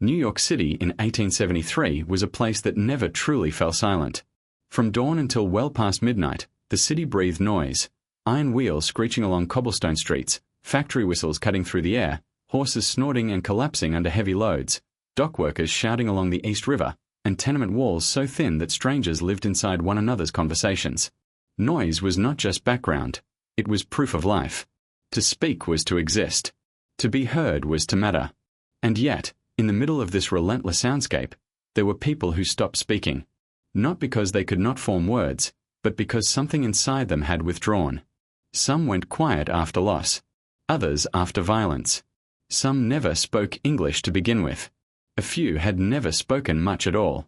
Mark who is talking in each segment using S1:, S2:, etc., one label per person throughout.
S1: New York City in 1873 was a place that never truly fell silent. From dawn until well past midnight, the city breathed noise. Iron wheels screeching along cobblestone streets, factory whistles cutting through the air, horses snorting and collapsing under heavy loads, dock workers shouting along the East River, and tenement walls so thin that strangers lived inside one another's conversations. Noise was not just background, it was proof of life. To speak was to exist. To be heard was to matter. And yet, in the middle of this relentless soundscape, there were people who stopped speaking. Not because they could not form words, but because something inside them had withdrawn. Some went quiet after loss. Others after violence. Some never spoke English to begin with. A few had never spoken much at all.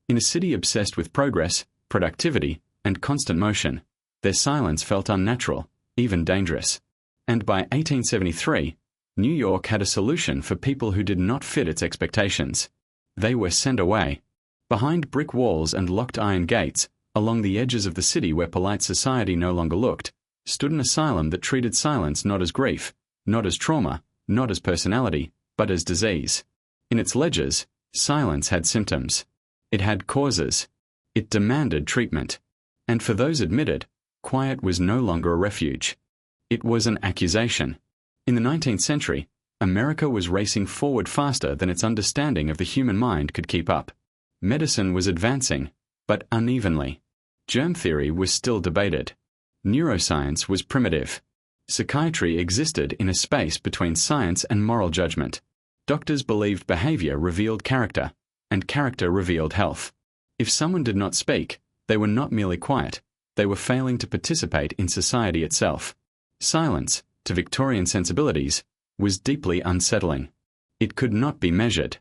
S1: In a city obsessed with progress, productivity, and constant motion, their silence felt unnatural, even dangerous. And by 1873, New York had a solution for people who did not fit its expectations. They were sent away. Behind brick walls and locked iron gates, along the edges of the city where polite society no longer looked, stood an asylum that treated silence not as grief, not as trauma, not as personality, but as disease. In its ledgers, silence had symptoms. It had causes. It demanded treatment. And for those admitted, quiet was no longer a refuge. It was an accusation. In the 19th century, America was racing forward faster than its understanding of the human mind could keep up. Medicine was advancing, but unevenly. Germ theory was still debated. Neuroscience was primitive. Psychiatry existed in a space between science and moral judgment. Doctors believed behavior revealed character, and character revealed health. If someone did not speak, they were not merely quiet, they were failing to participate in society itself. Silence, to Victorian sensibilities, was deeply unsettling. It could not be measured.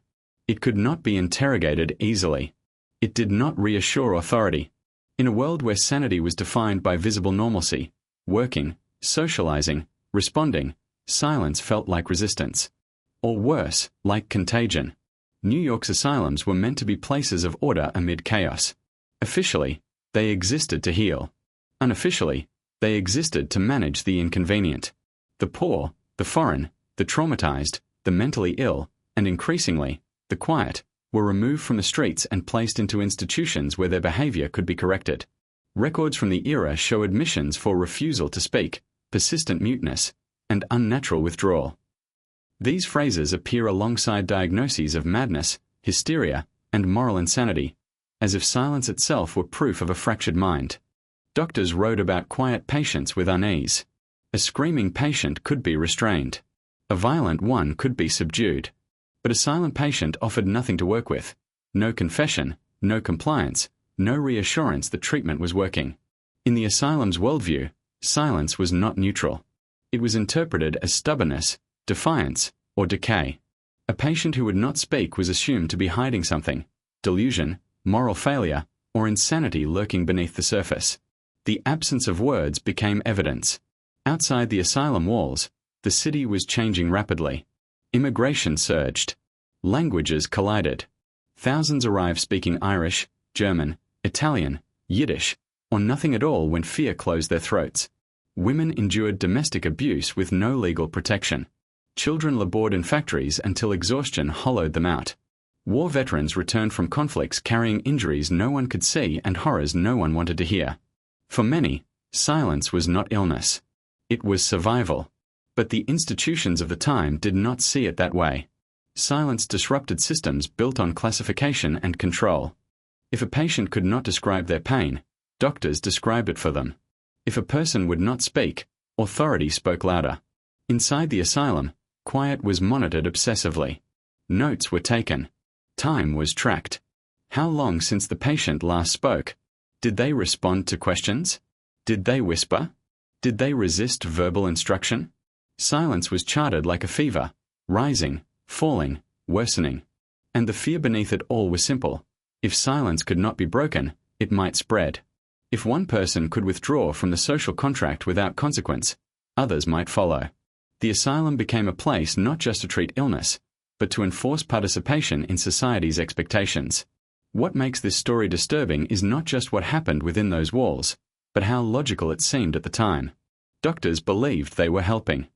S1: It could not be interrogated easily. It did not reassure authority. In a world where sanity was defined by visible normalcy, working, socializing, responding, silence felt like resistance. Or worse, like contagion. New York's asylums were meant to be places of order amid chaos. Officially, they existed to heal. Unofficially, they existed to manage the inconvenient. The poor, the foreign, the traumatized, the mentally ill, and increasingly, the quiet, were removed from the streets and placed into institutions where their behavior could be corrected. Records from the era show admissions for refusal to speak, persistent muteness, and unnatural withdrawal. These phrases appear alongside diagnoses of madness, hysteria, and moral insanity, as if silence itself were proof of a fractured mind. Doctors wrote about quiet patients with unease. A screaming patient could be restrained. A violent one could be subdued. But a silent patient offered nothing to work with. No confession, no compliance, no reassurance that treatment was working. In the asylum's worldview, silence was not neutral. It was interpreted as stubbornness, defiance, or decay. A patient who would not speak was assumed to be hiding something: delusion, moral failure, or insanity lurking beneath the surface. The absence of words became evidence. Outside the asylum walls, the city was changing rapidly. Immigration surged. Languages collided. Thousands arrived speaking Irish, German, Italian, Yiddish, or nothing at all when fear closed their throats. Women endured domestic abuse with no legal protection. Children labored in factories until exhaustion hollowed them out. War veterans returned from conflicts carrying injuries no one could see and horrors no one wanted to hear. For many, silence was not illness. It was survival. But the institutions of the time did not see it that way. Silence disrupted systems built on classification and control. If a patient could not describe their pain, doctors described it for them. If a person would not speak, authority spoke louder. Inside the asylum, quiet was monitored obsessively. Notes were taken. Time was tracked. How long since the patient last spoke? Did they respond to questions? Did they whisper? Did they resist verbal instruction? Silence was charted like a fever, rising, falling, worsening. And the fear beneath it all was simple. If silence could not be broken, it might spread. If one person could withdraw from the social contract without consequence, others might follow. The asylum became a place not just to treat illness, but to enforce participation in society's expectations. What makes this story disturbing is not just what happened within those walls, but how logical it seemed at the time. Doctors believed they were helping.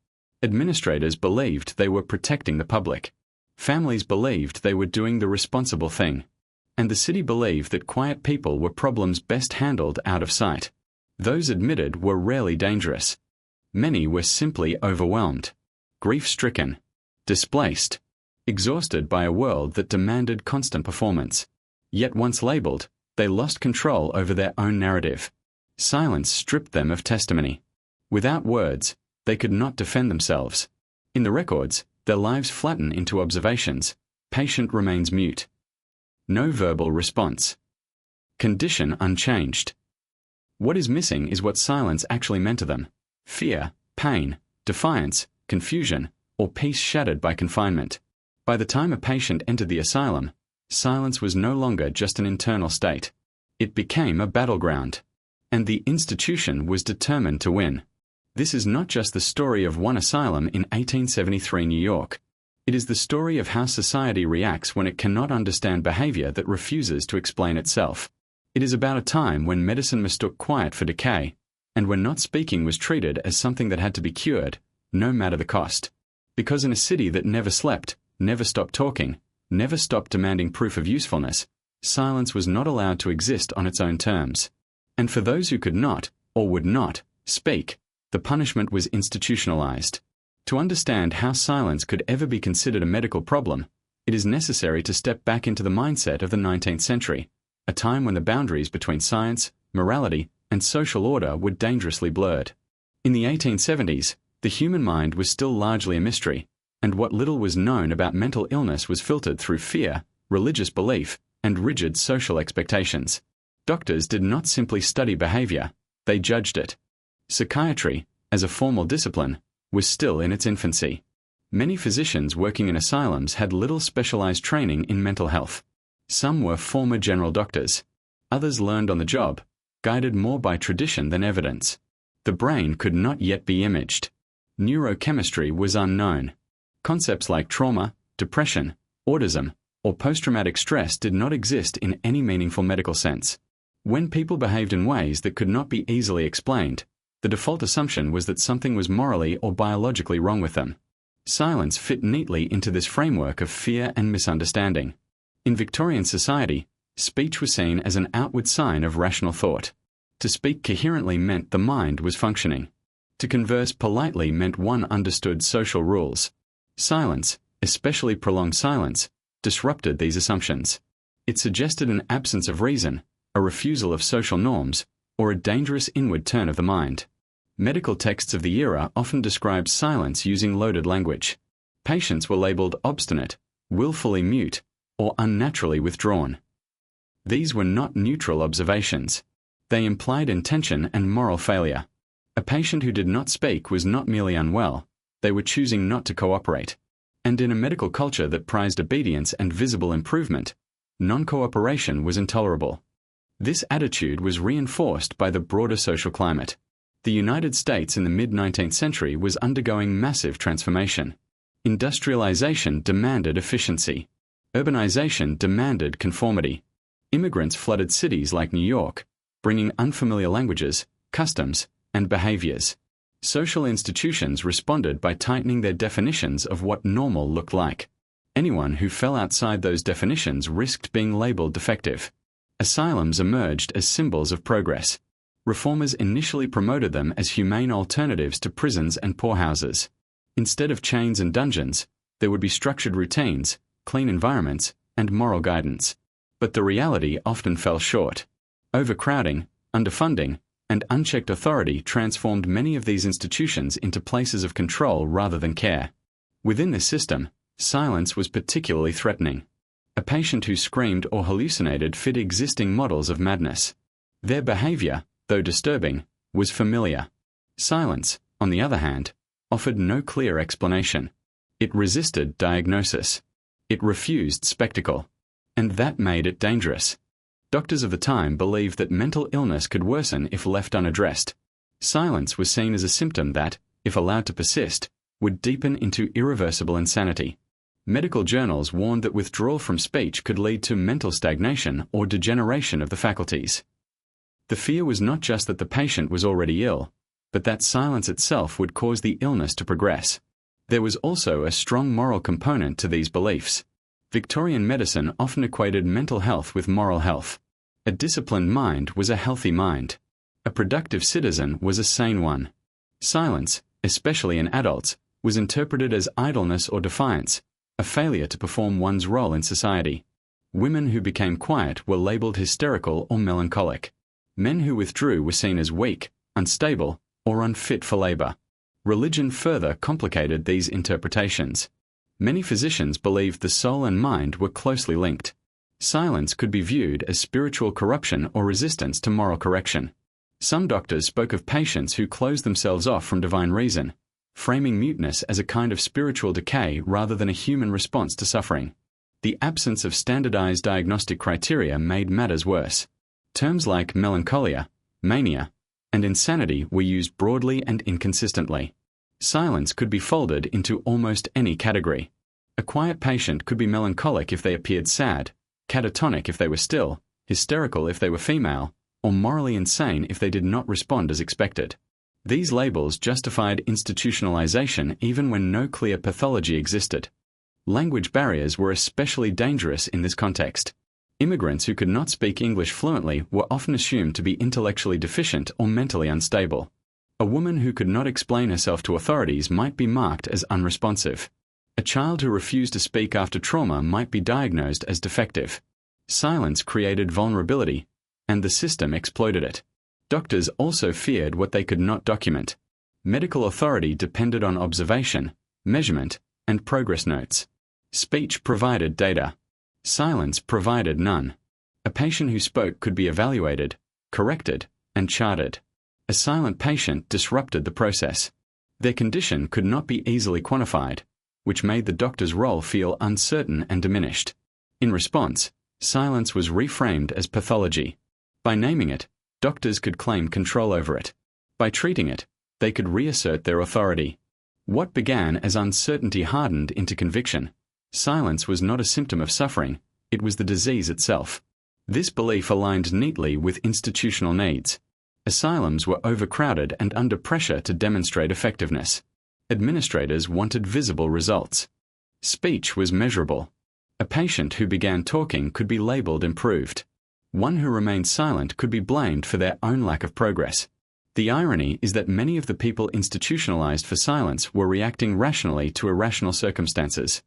S1: Administrators believed they were protecting the public. Families believed they were doing the responsible thing. And the city believed that quiet people were problems best handled out of sight. Those admitted were rarely dangerous. Many were simply overwhelmed, grief-stricken, displaced, exhausted by a world that demanded constant performance. Yet once labeled, they lost control over their own narrative. Silence stripped them of testimony. Without words, they could not defend themselves. In the records, their lives flatten into observations. Patient remains mute. No verbal response. Condition unchanged. What is missing is what silence actually meant to them: fear, pain, defiance, confusion, or peace shattered by confinement. By the time a patient entered the asylum, silence was no longer just an internal state. It became a battleground. And the institution was determined to win. This is not just the story of one asylum in 1873 New York. It is the story of how society reacts when it cannot understand behavior that refuses to explain itself. It is about a time when medicine mistook quiet for decay, and when not speaking was treated as something that had to be cured, no matter the cost. Because in a city that never slept, never stopped talking, never stopped demanding proof of usefulness, silence was not allowed to exist on its own terms. And for those who could not, or would not, speak, the punishment was institutionalized. To understand how silence could ever be considered a medical problem, it is necessary to step back into the mindset of the 19th century, a time when the boundaries between science, morality, and social order were dangerously blurred. In the 1870s, the human mind was still largely a mystery, and what little was known about mental illness was filtered through fear, religious belief, and rigid social expectations. Doctors did not simply study behavior, they judged it. Psychiatry, as a formal discipline, was still in its infancy. Many physicians working in asylums had little specialized training in mental health. Some were former general doctors. Others learned on the job, guided more by tradition than evidence. The brain could not yet be imaged. Neurochemistry was unknown. Concepts like trauma, depression, autism, or post-traumatic stress did not exist in any meaningful medical sense. When people behaved in ways that could not be easily explained, the default assumption was that something was morally or biologically wrong with them. Silence fit neatly into this framework of fear and misunderstanding. In Victorian society, speech was seen as an outward sign of rational thought. To speak coherently meant the mind was functioning. To converse politely meant one understood social rules. Silence, especially prolonged silence, disrupted these assumptions. It suggested an absence of reason, a refusal of social norms, or a dangerous inward turn of the mind. Medical texts of the era often described silence using loaded language. Patients were labeled obstinate, willfully mute, or unnaturally withdrawn. These were not neutral observations. They implied intention and moral failure. A patient who did not speak was not merely unwell, they were choosing not to cooperate. And in a medical culture that prized obedience and visible improvement, non-cooperation was intolerable. This attitude was reinforced by the broader social climate. The United States in the mid-19th century was undergoing massive transformation. Industrialization demanded efficiency. Urbanization demanded conformity. Immigrants flooded cities like New York, bringing unfamiliar languages, customs, and behaviors. Social institutions responded by tightening their definitions of what normal looked like. Anyone who fell outside those definitions risked being labeled defective. Asylums emerged as symbols of progress. Reformers initially promoted them as humane alternatives to prisons and poorhouses. Instead of chains and dungeons, there would be structured routines, clean environments, and moral guidance. But the reality often fell short. Overcrowding, underfunding, and unchecked authority transformed many of these institutions into places of control rather than care. Within this system, silence was particularly threatening. A patient who screamed or hallucinated fit existing models of madness. Their behavior, though disturbing, was familiar. Silence, on the other hand, offered no clear explanation. It resisted diagnosis. It refused spectacle. And that made it dangerous. Doctors of the time believed that mental illness could worsen if left unaddressed. Silence was seen as a symptom that, if allowed to persist, would deepen into irreversible insanity. Medical journals warned that withdrawal from speech could lead to mental stagnation or degeneration of the faculties. The fear was not just that the patient was already ill, but that silence itself would cause the illness to progress. There was also a strong moral component to these beliefs. Victorian medicine often equated mental health with moral health. A disciplined mind was a healthy mind. A productive citizen was a sane one. Silence, especially in adults, was interpreted as idleness or defiance, a failure to perform one's role in society. Women who became quiet were labeled hysterical or melancholic. Men who withdrew were seen as weak, unstable, or unfit for labor. Religion further complicated these interpretations. Many physicians believed the soul and mind were closely linked. Silence could be viewed as spiritual corruption or resistance to moral correction. Some doctors spoke of patients who closed themselves off from divine reason, framing muteness as a kind of spiritual decay rather than a human response to suffering. The absence of standardized diagnostic criteria made matters worse. Terms like melancholia, mania, and insanity were used broadly and inconsistently. Silence could be folded into almost any category. A quiet patient could be melancholic if they appeared sad, catatonic if they were still, hysterical if they were female, or morally insane if they did not respond as expected. These labels justified institutionalization even when no clear pathology existed. Language barriers were especially dangerous in this context. Immigrants who could not speak English fluently were often assumed to be intellectually deficient or mentally unstable. A woman who could not explain herself to authorities might be marked as unresponsive. A child who refused to speak after trauma might be diagnosed as defective. Silence created vulnerability, and the system exploited it. Doctors also feared what they could not document. Medical authority depended on observation, measurement, and progress notes. Speech provided data. Silence provided none. A patient who spoke could be evaluated, corrected, and charted. A silent patient disrupted the process. Their condition could not be easily quantified, which made the doctor's role feel uncertain and diminished. In response, silence was reframed as pathology. By naming it, doctors could claim control over it. By treating it, they could reassert their authority. What began as uncertainty hardened into conviction. Silence was not a symptom of suffering, it was the disease itself. This belief aligned neatly with institutional needs. Asylums were overcrowded and under pressure to demonstrate effectiveness. Administrators wanted visible results. Speech was measurable. A patient who began talking could be labeled improved. One who remained silent could be blamed for their own lack of progress. The irony is that many of the people institutionalized for silence were reacting rationally to irrational circumstances.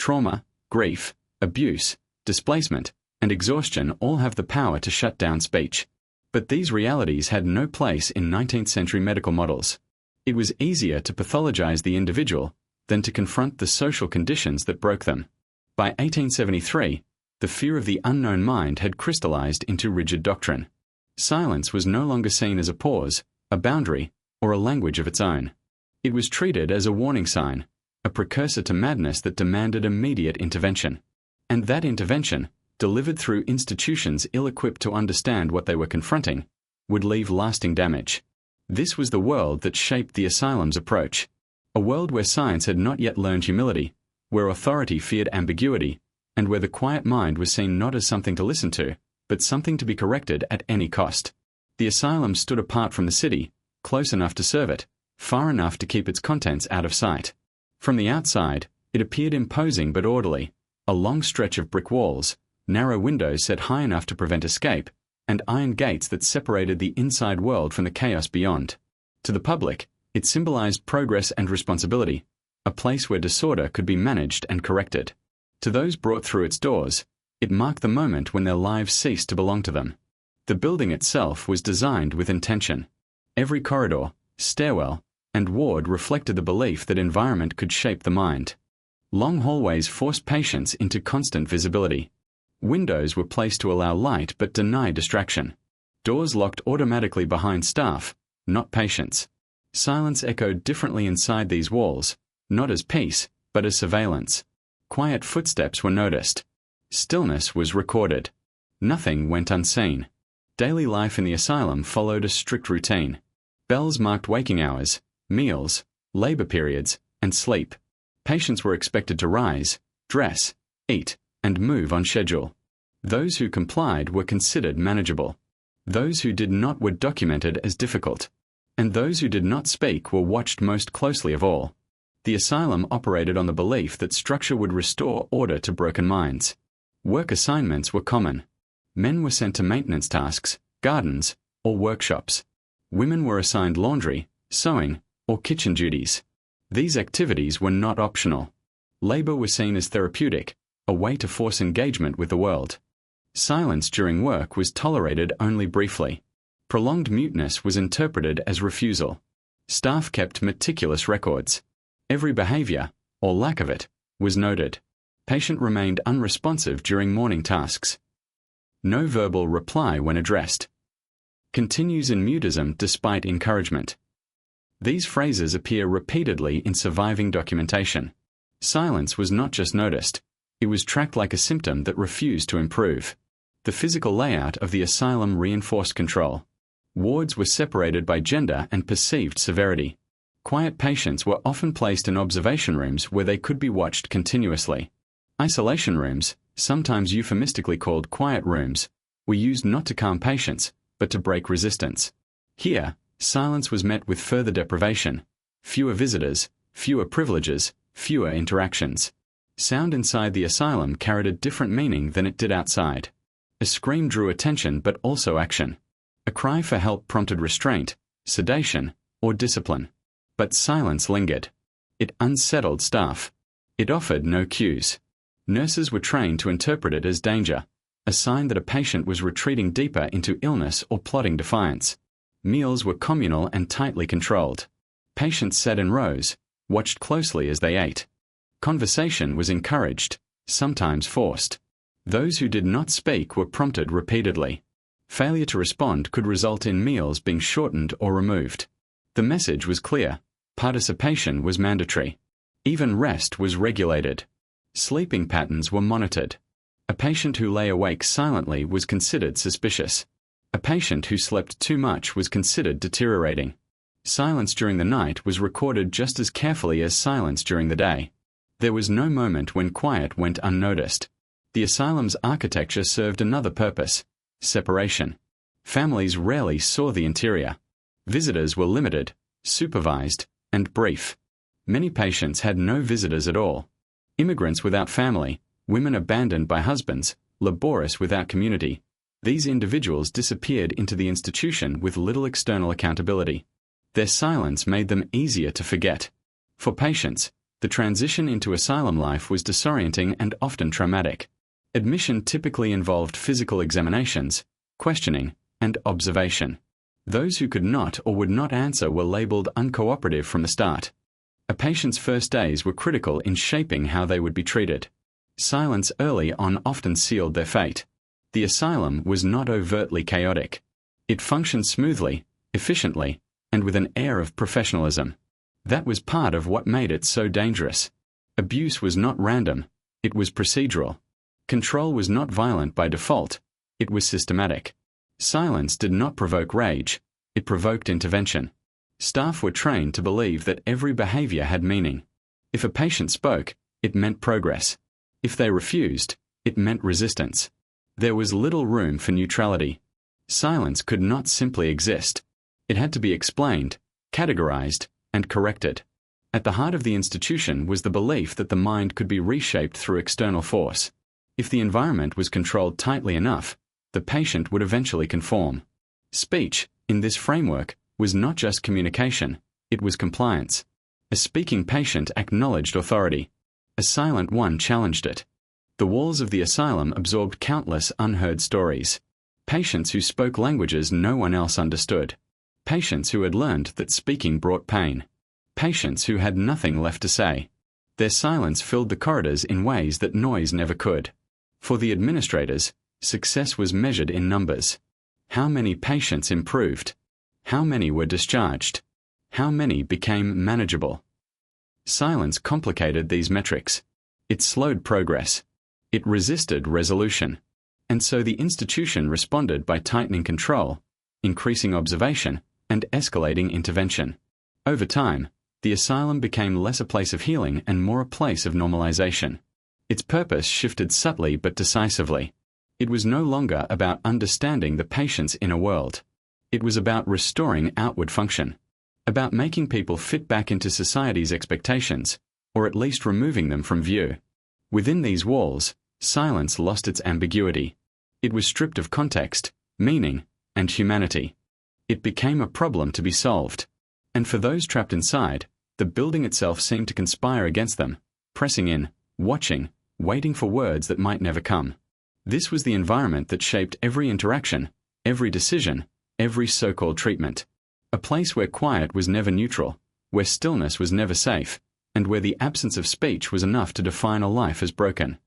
S1: Trauma, grief, abuse, displacement, and exhaustion all have the power to shut down speech. But these realities had no place in 19th century medical models. It was easier to pathologize the individual than to confront the social conditions that broke them. By 1873, the fear of the unknown mind had crystallized into rigid doctrine. Silence was no longer seen as a pause, a boundary, or a language of its own. It was treated as a warning sign, a precursor to madness that demanded immediate intervention. And that intervention, delivered through institutions ill-equipped to understand what they were confronting, would leave lasting damage. This was the world that shaped the asylum's approach. A world where science had not yet learned humility, where authority feared ambiguity, and where the quiet mind was seen not as something to listen to, but something to be corrected at any cost. The asylum stood apart from the city, close enough to serve it, far enough to keep its contents out of sight. From the outside, it appeared imposing but orderly, a long stretch of brick walls, narrow windows set high enough to prevent escape, and iron gates that separated the inside world from the chaos beyond. To the public, it symbolized progress and responsibility, a place where disorder could be managed and corrected. To those brought through its doors, it marked the moment when their lives ceased to belong to them. The building itself was designed with intention. Every corridor, stairwell, and ward reflected the belief that environment could shape the mind. Long hallways forced patients into constant visibility. Windows were placed to allow light but deny distraction. Doors locked automatically behind staff, not patients. Silence echoed differently inside these walls, not as peace, but as surveillance. Quiet footsteps were noticed. Stillness was recorded. Nothing went unseen. Daily life in the asylum followed a strict routine. Bells marked waking hours, meals, labor periods, and sleep. Patients were expected to rise, dress, eat, and move on schedule. Those who complied were considered manageable. Those who did not were documented as difficult. And those who did not speak were watched most closely of all. The asylum operated on the belief that structure would restore order to broken minds. Work assignments were common. Men were sent to maintenance tasks, gardens, or workshops. Women were assigned laundry, sewing, or kitchen duties. These activities were not optional. Labor was seen as therapeutic, a way to force engagement with the world. Silence during work was tolerated only briefly. Prolonged muteness was interpreted as refusal. Staff kept meticulous records. Every behavior, or lack of it, was noted. Patient remained unresponsive during morning tasks. No verbal reply when addressed. Continues in mutism despite encouragement. These phrases appear repeatedly in surviving documentation. Silence was not just noticed, it was tracked like a symptom that refused to improve. The physical layout of the asylum reinforced control. Wards were separated by gender and perceived severity. Quiet patients were often placed in observation rooms where they could be watched continuously. Isolation rooms, sometimes euphemistically called quiet rooms, were used not to calm patients, but to break resistance. Here, silence was met with further deprivation. Fewer visitors, fewer privileges, fewer interactions. Sound inside the asylum carried a different meaning than it did outside. A scream drew attention but also action. A cry for help prompted restraint, sedation, or discipline. But silence lingered. It unsettled staff. It offered no cues. Nurses were trained to interpret it as danger, a sign that a patient was retreating deeper into illness or plotting defiance. Meals were communal and tightly controlled. Patients sat in rows, watched closely as they ate. Conversation was encouraged, sometimes forced. Those who did not speak were prompted repeatedly. Failure to respond could result in meals being shortened or removed. The message was clear. Participation was mandatory. Even rest was regulated. Sleeping patterns were monitored. A patient who lay awake silently was considered suspicious. A patient who slept too much was considered deteriorating. Silence during the night was recorded just as carefully as silence during the day. There was no moment when quiet went unnoticed. The asylum's architecture served another purpose: separation. Families rarely saw the interior. Visitors were limited, supervised, and brief. Many patients had no visitors at all. Immigrants without family, women abandoned by husbands, laborious without community. These individuals disappeared into the institution with little external accountability. Their silence made them easier to forget. For patients, the transition into asylum life was disorienting and often traumatic. Admission typically involved physical examinations, questioning, and observation. Those who could not or would not answer were labeled uncooperative from the start. A patient's first days were critical in shaping how they would be treated. Silence early on often sealed their fate. The asylum was not overtly chaotic. It functioned smoothly, efficiently, and with an air of professionalism. That was part of what made it so dangerous. Abuse was not random, it was procedural. Control was not violent by default, it was systematic. Silence did not provoke rage, it provoked intervention. Staff were trained to believe that every behavior had meaning. If a patient spoke, it meant progress. If they refused, it meant resistance. There was little room for neutrality. Silence could not simply exist. It had to be explained, categorized, and corrected. At the heart of the institution was the belief that the mind could be reshaped through external force. If the environment was controlled tightly enough, the patient would eventually conform. Speech, in this framework, was not just communication, it was compliance. A speaking patient acknowledged authority. A silent one challenged it. The walls of the asylum absorbed countless unheard stories. Patients who spoke languages no one else understood. Patients who had learned that speaking brought pain. Patients who had nothing left to say. Their silence filled the corridors in ways that noise never could. For the administrators, success was measured in numbers. How many patients improved? How many were discharged? How many became manageable? Silence complicated these metrics. It slowed progress. It resisted resolution. And so the institution responded by tightening control, increasing observation, and escalating intervention. Over time, the asylum became less a place of healing and more a place of normalization. Its purpose shifted subtly but decisively. It was no longer about understanding the patient's inner world. It was about restoring outward function. about making people fit back into society's expectations, or at least removing them from view. Within these walls, silence lost its ambiguity. It was stripped of context, meaning, and humanity. It became a problem to be solved. And for those trapped inside, the building itself seemed to conspire against them, pressing in, watching, waiting for words that might never come. This was the environment that shaped every interaction, every decision, every so-called treatment. A place where quiet was never neutral, where stillness was never safe, and where the absence of speech was enough to define a life as broken.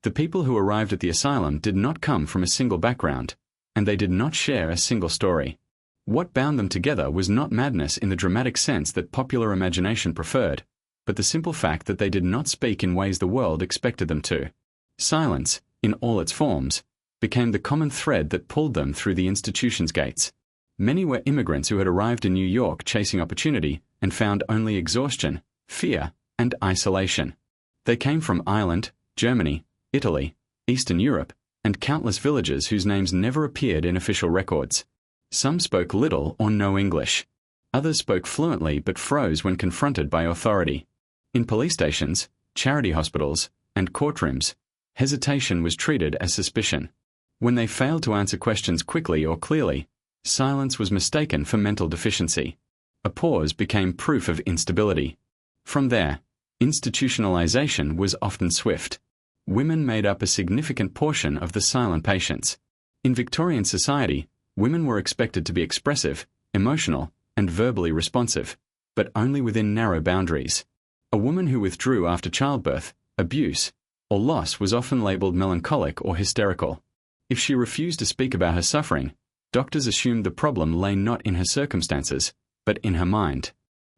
S1: The people who arrived at the asylum did not come from a single background, and they did not share a single story. What bound them together was not madness in the dramatic sense that popular imagination preferred, but the simple fact that they did not speak in ways the world expected them to. Silence, in all its forms, became the common thread that pulled them through the institution's gates. Many were immigrants who had arrived in New York chasing opportunity and found only exhaustion, fear, and isolation. They came from Ireland, Germany, Italy, Eastern Europe, and countless villages whose names never appeared in official records. Some spoke little or no English. Others spoke fluently but froze when confronted by authority. In police stations, charity hospitals, and courtrooms, hesitation was treated as suspicion. When they failed to answer questions quickly or clearly, silence was mistaken for mental deficiency. A pause became proof of instability. From there, institutionalization was often swift. Women made up a significant portion of the silent patients. In Victorian society, women were expected to be expressive, emotional, and verbally responsive, but only within narrow boundaries. A woman who withdrew after childbirth, abuse, or loss was often labeled melancholic or hysterical. If she refused to speak about her suffering, doctors assumed the problem lay not in her circumstances, but in her mind.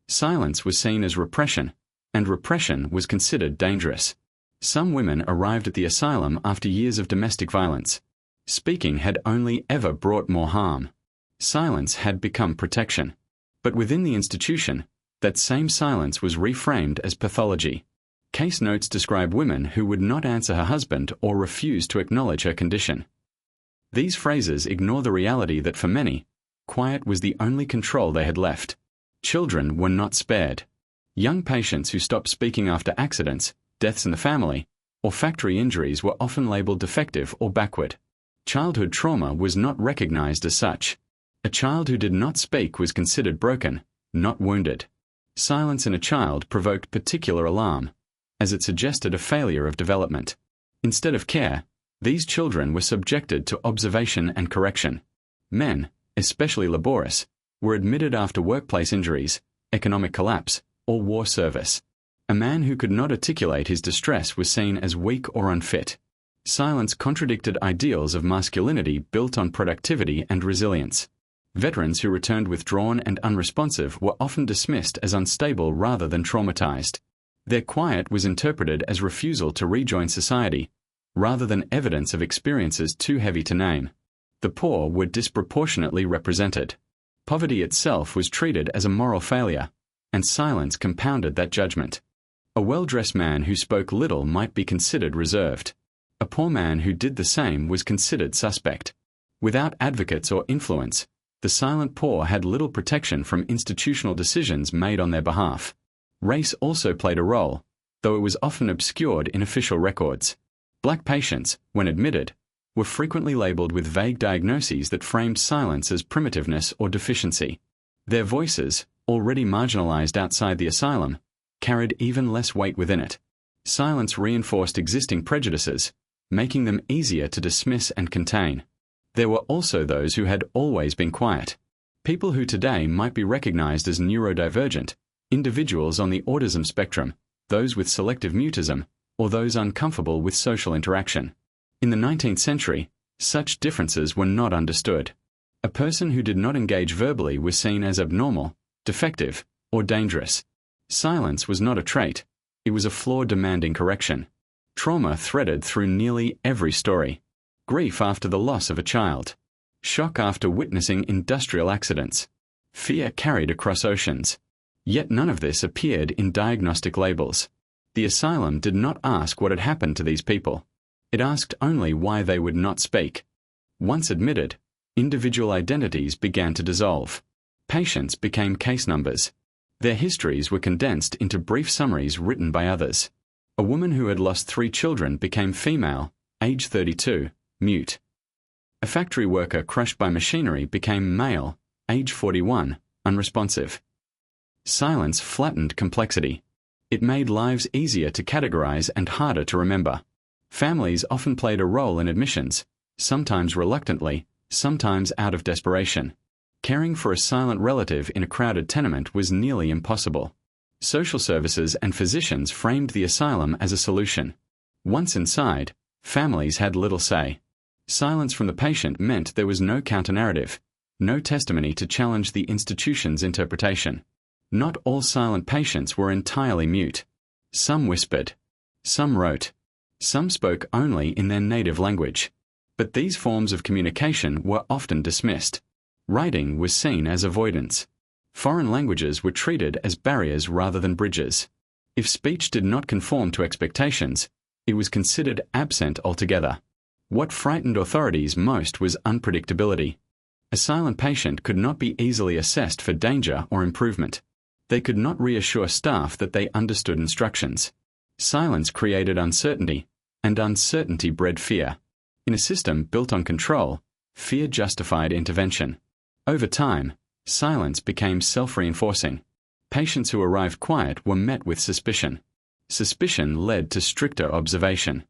S1: Silence was seen as repression, and repression was considered dangerous. Some women arrived at the asylum after years of domestic violence. Speaking had only ever brought more harm. Silence had become protection. But within the institution, that same silence was reframed as pathology. Case notes describe women who would not answer her husband or refuse to acknowledge her condition. These phrases ignore the reality that for many, quiet was the only control they had left. Children were not spared. Young patients who stopped speaking after accidents, deaths in the family, or factory injuries were often labeled defective or backward. Childhood trauma was not recognized as such. A child who did not speak was considered broken, not wounded. Silence in a child provoked particular alarm, as it suggested a failure of development. Instead of care, these children were subjected to observation and correction. Men, especially laborious, were admitted after workplace injuries, economic collapse, or war service. A man who could not articulate his distress was seen as weak or unfit. Silence contradicted ideals of masculinity built on productivity and resilience. Veterans who returned withdrawn and unresponsive were often dismissed as unstable rather than traumatized. Their quiet was interpreted as refusal to rejoin society, rather than evidence of experiences too heavy to name. The poor were disproportionately represented. Poverty itself was treated as a moral failure, and silence compounded that judgment. A well-dressed man who spoke little might be considered reserved. A poor man who did the same was considered suspect. Without advocates or influence, the silent poor had little protection from institutional decisions made on their behalf. Race also played a role, though it was often obscured in official records. Black patients, when admitted, were frequently labeled with vague diagnoses that framed silence as primitiveness or deficiency. Their voices, already marginalized outside the asylum, carried even less weight within it. Silence reinforced existing prejudices, making them easier to dismiss and contain. There were also those who had always been quiet. People who today might be recognized as neurodivergent, individuals on the autism spectrum, those with selective mutism, or those uncomfortable with social interaction. In the 19th century, such differences were not understood. A person who did not engage verbally was seen as abnormal, defective, or dangerous. Silence was not a trait, it was a flaw demanding correction. Trauma threaded through nearly every story. Grief after the loss of a child. Shock after witnessing industrial accidents. Fear carried across oceans. Yet none of this appeared in diagnostic labels. The asylum did not ask what had happened to these people. It asked only why they would not speak. Once admitted, individual identities began to dissolve. Patients became case numbers. Their histories were condensed into brief summaries written by others. A woman who had lost 3 children became female, age 32, mute. A factory worker crushed by machinery became male, age 41, unresponsive. Silence flattened complexity. It made lives easier to categorize and harder to remember. Families often played a role in admissions, sometimes reluctantly, sometimes out of desperation. Caring for a silent relative in a crowded tenement was nearly impossible. Social services and physicians framed the asylum as a solution. Once inside, families had little say. Silence from the patient meant there was no counter-narrative, no testimony to challenge the institution's interpretation. Not all silent patients were entirely mute. Some whispered. Some wrote. Some spoke only in their native language. But these forms of communication were often dismissed. Writing was seen as avoidance. Foreign languages were treated as barriers rather than bridges. If speech did not conform to expectations, it was considered absent altogether. What frightened authorities most was unpredictability. A silent patient could not be easily assessed for danger or improvement. They could not reassure staff that they understood instructions. Silence created uncertainty, and uncertainty bred fear. In a system built on control, fear justified intervention. Over time, silence became self-reinforcing. Patients who arrived quiet were met with suspicion. Suspicion led to stricter observation.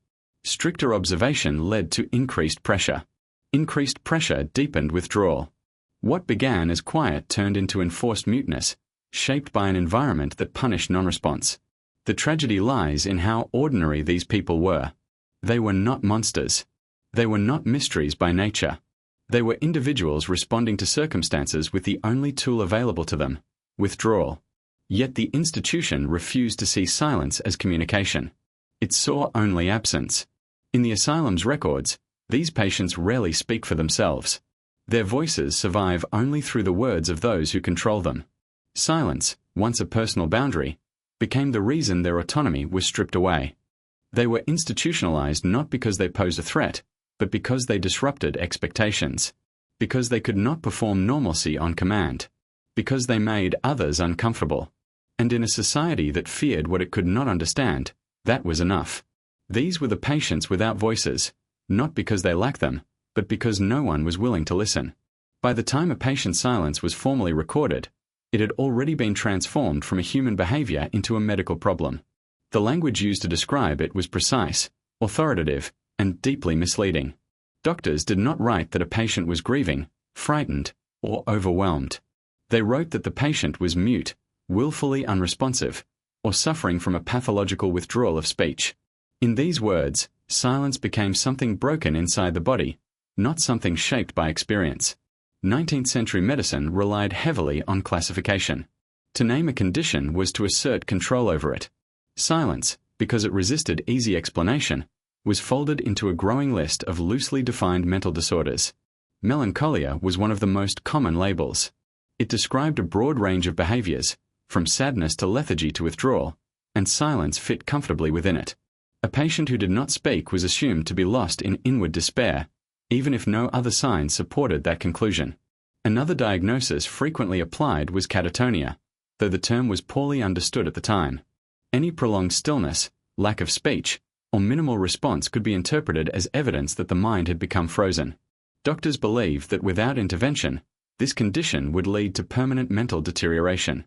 S1: Stricter observation led to increased pressure. Increased pressure deepened withdrawal. What began as quiet turned into enforced muteness, shaped by an environment that punished non-response. The tragedy lies in how ordinary these people were. They were not monsters. They were not mysteries by nature. They were individuals responding to circumstances with the only tool available to them, withdrawal. Yet the institution refused to see silence as communication. It saw only absence. In the asylum's records, these patients rarely speak for themselves. Their voices survive only through the words of those who control them. Silence, once a personal boundary, became the reason their autonomy was stripped away. They were institutionalized not because they posed a threat, but because they disrupted expectations. Because they could not perform normalcy on command. Because they made others uncomfortable. And in a society that feared what it could not understand, that was enough. These were the patients without voices, not because they lacked them, but because no one was willing to listen. By the time a patient's silence was formally recorded, it had already been transformed from a human behavior into a medical problem. The language used to describe it was precise, authoritative, and deeply misleading. Doctors did not write that a patient was grieving, frightened, or overwhelmed. They wrote that the patient was mute, willfully unresponsive, or suffering from a pathological withdrawal of speech. In these words, silence became something broken inside the body, not something shaped by experience. 19th century medicine relied heavily on classification. To name a condition was to assert control over it. Silence, because it resisted easy explanation, was folded into a growing list of loosely defined mental disorders. Melancholia was one of the most common labels. It described a broad range of behaviors, from sadness to lethargy to withdrawal, and silence fit comfortably within it. A patient who did not speak was assumed to be lost in inward despair, even if no other signs supported that conclusion. Another diagnosis frequently applied was catatonia, though the term was poorly understood at the time. Any prolonged stillness, lack of speech, or minimal response could be interpreted as evidence that the mind had become frozen. Doctors believed that without intervention, this condition would lead to permanent mental deterioration.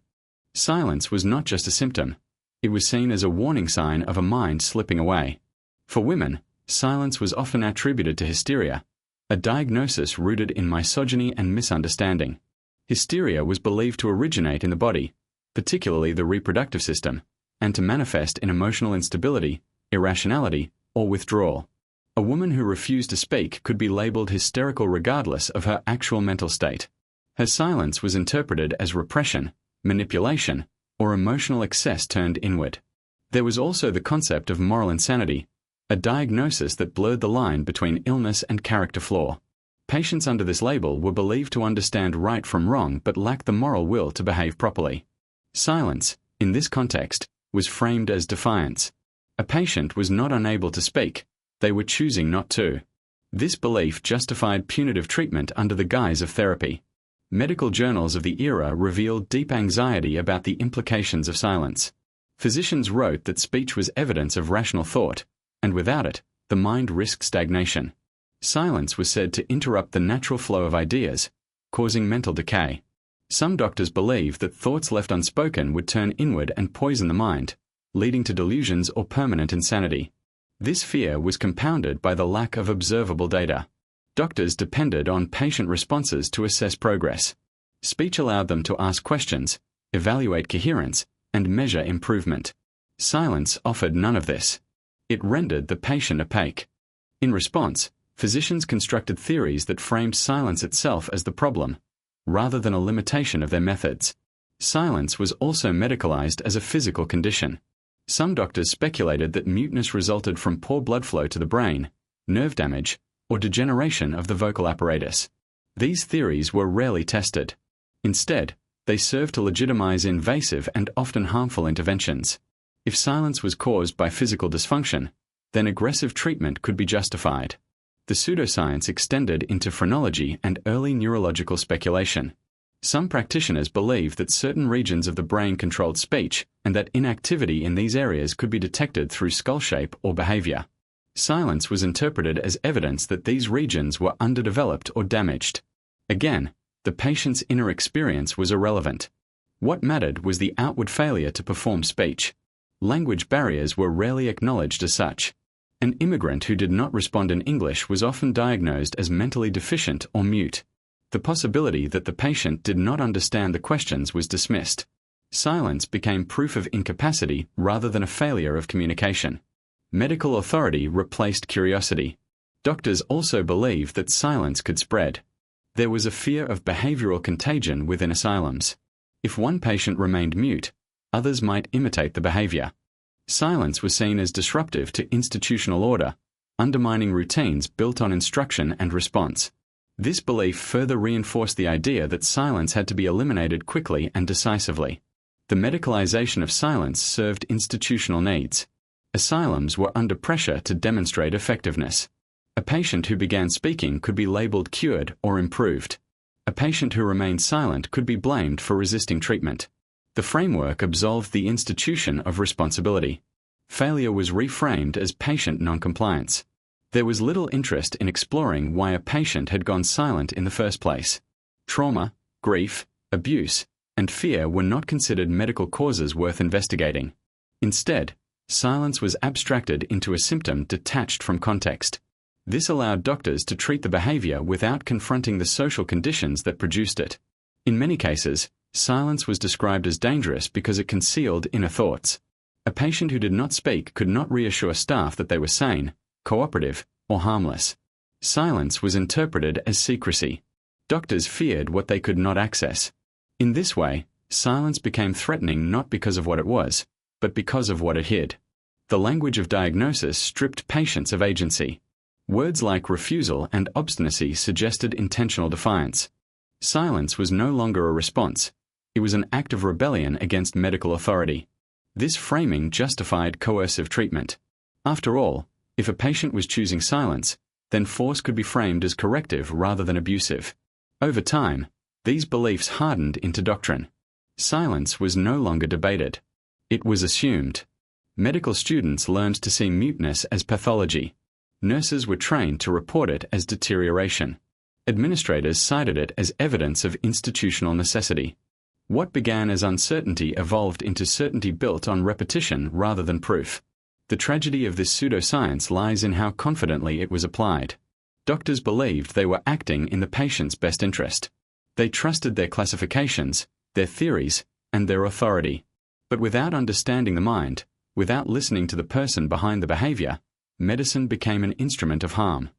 S1: Silence was not just a symptom. It was seen as a warning sign of a mind slipping away. For women, silence was often attributed to hysteria, a diagnosis rooted in misogyny and misunderstanding. Hysteria was believed to originate in the body, particularly the reproductive system, and to manifest in emotional instability, irrationality, or withdrawal. A woman who refused to speak could be labeled hysterical regardless of her actual mental state. Her silence was interpreted as repression, manipulation, or emotional excess turned inward. There was also the concept of moral insanity, a diagnosis that blurred the line between illness and character flaw. Patients under this label were believed to understand right from wrong but lacked the moral will to behave properly. Silence, in this context, was framed as defiance. A patient was not unable to speak, they were choosing not to. This belief justified punitive treatment under the guise of therapy. Medical journals of the era revealed deep anxiety about the implications of silence. Physicians wrote that speech was evidence of rational thought, and without it, the mind risked stagnation. Silence was said to interrupt the natural flow of ideas, causing mental decay. Some doctors believed that thoughts left unspoken would turn inward and poison the mind, leading to delusions or permanent insanity. This fear was compounded by the lack of observable data. Doctors depended on patient responses to assess progress. Speech allowed them to ask questions, evaluate coherence, and measure improvement. Silence offered none of this. It rendered the patient opaque. In response, physicians constructed theories that framed silence itself as the problem, rather than a limitation of their methods. Silence was also medicalized as a physical condition. Some doctors speculated that muteness resulted from poor blood flow to the brain, nerve damage, or degeneration of the vocal apparatus. These theories were rarely tested. Instead, they served to legitimize invasive and often harmful interventions. If silence was caused by physical dysfunction, then aggressive treatment could be justified. The pseudoscience extended into phrenology and early neurological speculation. Some practitioners believed that certain regions of the brain controlled speech and that inactivity in these areas could be detected through skull shape or behavior. Silence was interpreted as evidence that these regions were underdeveloped or damaged. Again, the patient's inner experience was irrelevant. What mattered was the outward failure to perform speech. Language barriers were rarely acknowledged as such. An immigrant who did not respond in English was often diagnosed as mentally deficient or mute. The possibility that the patient did not understand the questions was dismissed. Silence became proof of incapacity rather than a failure of communication. Medical authority replaced curiosity. Doctors also believed that silence could spread. There was a fear of behavioral contagion within asylums. If one patient remained mute, others might imitate the behavior. Silence was seen as disruptive to institutional order, undermining routines built on instruction and response. This belief further reinforced the idea that silence had to be eliminated quickly and decisively. The medicalization of silence served institutional needs. Asylums were under pressure to demonstrate effectiveness. A patient who began speaking could be labeled cured or improved. A patient who remained silent could be blamed for resisting treatment. The framework absolved the institution of responsibility. Failure was reframed as patient noncompliance. There was little interest in exploring why a patient had gone silent in the first place. Trauma, grief, abuse, and fear were not considered medical causes worth investigating. Instead, silence was abstracted into a symptom detached from context. This allowed doctors to treat the behavior without confronting the social conditions that produced it. In many cases, silence was described as dangerous because it concealed inner thoughts. A patient who did not speak could not reassure staff that they were sane, cooperative, or harmless. Silence was interpreted as secrecy. Doctors feared what they could not access. In this way, silence became threatening not because of what it was, but because of what it hid. The language of diagnosis stripped patients of agency. Words like refusal and obstinacy suggested intentional defiance. Silence was no longer a response. It was an act of rebellion against medical authority. This framing justified coercive treatment. After all, if a patient was choosing silence, then force could be framed as corrective rather than abusive. Over time, these beliefs hardened into doctrine. Silence was no longer debated. It was assumed. Medical students learned to see muteness as pathology. Nurses were trained to report it as deterioration. Administrators cited it as evidence of institutional necessity. What began as uncertainty evolved into certainty built on repetition rather than proof. The tragedy of this pseudoscience lies in how confidently it was applied. Doctors believed they were acting in the patient's best interest. They trusted their classifications, their theories, and their authority. But without understanding the mind, without listening to the person behind the behavior, medicine became an instrument of harm.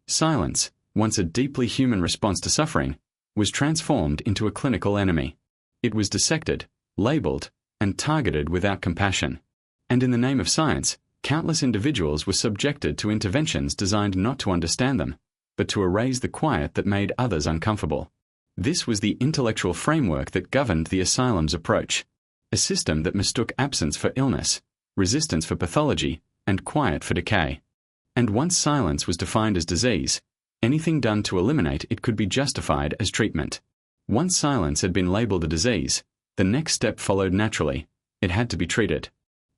S1: Silence, once a deeply human response to suffering, was transformed into a clinical enemy. It was dissected, labeled, and targeted without compassion. And in the name of science, countless individuals were subjected to interventions designed not to understand them, but to erase the quiet that made others uncomfortable. This was the intellectual framework that governed the asylum's approach, a system that mistook absence for illness, resistance for pathology, and quiet for decay. And once silence was defined as disease, anything done to eliminate it could be justified as treatment. Once silence had been labelled a disease, the next step followed naturally. It had to be treated.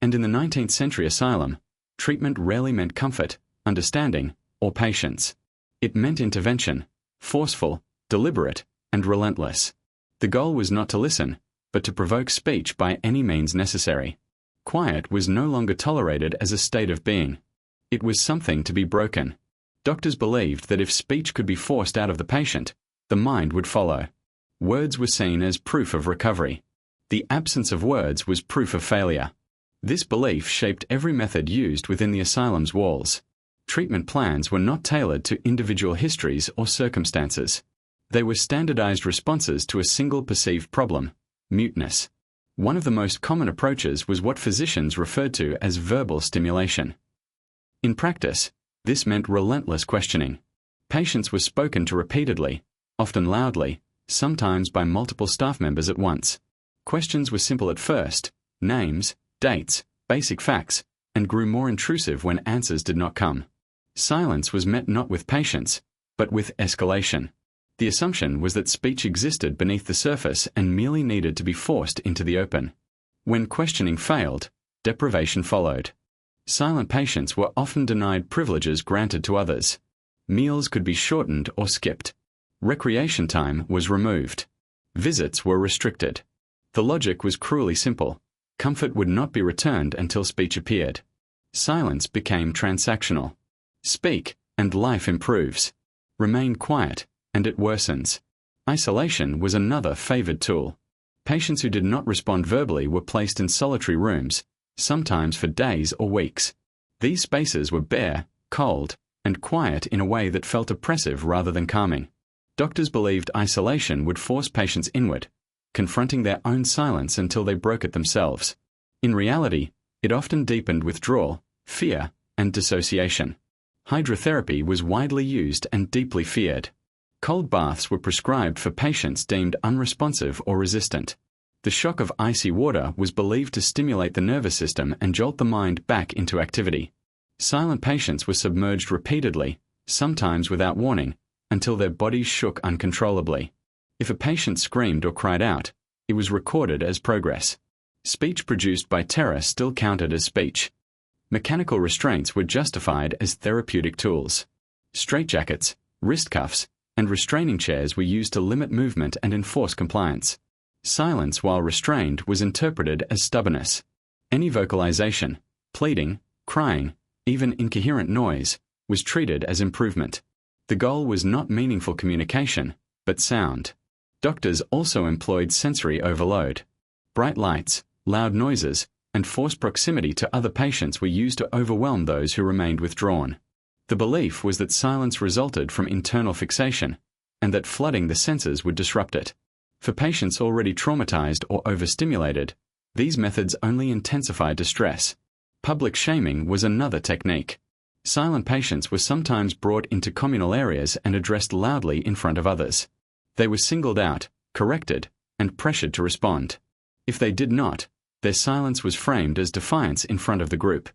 S1: And in the 19th century asylum, treatment rarely meant comfort, understanding, or patience. It meant intervention, forceful, deliberate, and relentless. The goal was not to listen, but to provoke speech by any means necessary. Quiet was no longer tolerated as a state of being. It was something to be broken. Doctors believed that if speech could be forced out of the patient, the mind would follow. Words were seen as proof of recovery. The absence of words was proof of failure. This belief shaped every method used within the asylum's walls. Treatment plans were not tailored to individual histories or circumstances. They were standardized responses to a single perceived problem: muteness. One of the most common approaches was what physicians referred to as verbal stimulation. In practice, this meant relentless questioning. Patients were spoken to repeatedly, often loudly, sometimes by multiple staff members at once. Questions were simple at first: names, dates, basic facts, and grew more intrusive when answers did not come. Silence was met not with patience, but with escalation. The assumption was that speech existed beneath the surface and merely needed to be forced into the open. When questioning failed, deprivation followed. Silent patients were often denied privileges granted to others. Meals could be shortened or skipped. Recreation time was removed. Visits were restricted. The logic was cruelly simple. Comfort would not be returned until speech appeared. Silence became transactional. Speak, and life improves. Remain quiet, and it worsens. Isolation was another favored tool. Patients who did not respond verbally were placed in solitary rooms, sometimes for days or weeks. These spaces were bare, cold, and quiet in a way that felt oppressive rather than calming. Doctors believed isolation would force patients inward, confronting their own silence until they broke it themselves. In reality, it often deepened withdrawal, fear, and dissociation. Hydrotherapy was widely used and deeply feared. Cold baths were prescribed for patients deemed unresponsive or resistant. The shock of icy water was believed to stimulate the nervous system and jolt the mind back into activity. Silent patients were submerged repeatedly, sometimes without warning, until their bodies shook uncontrollably. If a patient screamed or cried out, it was recorded as progress. Speech produced by terror still counted as speech. Mechanical restraints were justified as therapeutic tools. Straitjackets, wrist cuffs, and restraining chairs were used to limit movement and enforce compliance. Silence while restrained was interpreted as stubbornness. Any vocalization, pleading, crying, even incoherent noise, was treated as improvement. The goal was not meaningful communication, but sound. Doctors also employed sensory overload. Bright lights, loud noises, and forced proximity to other patients were used to overwhelm those who remained withdrawn. The belief was that silence resulted from internal fixation, and that flooding the senses would disrupt it. For patients already traumatized or overstimulated, these methods only intensified distress. Public shaming was another technique. Silent patients were sometimes brought into communal areas and addressed loudly in front of others. They were singled out, corrected, and pressured to respond. If they did not, their silence was framed as defiance in front of the group.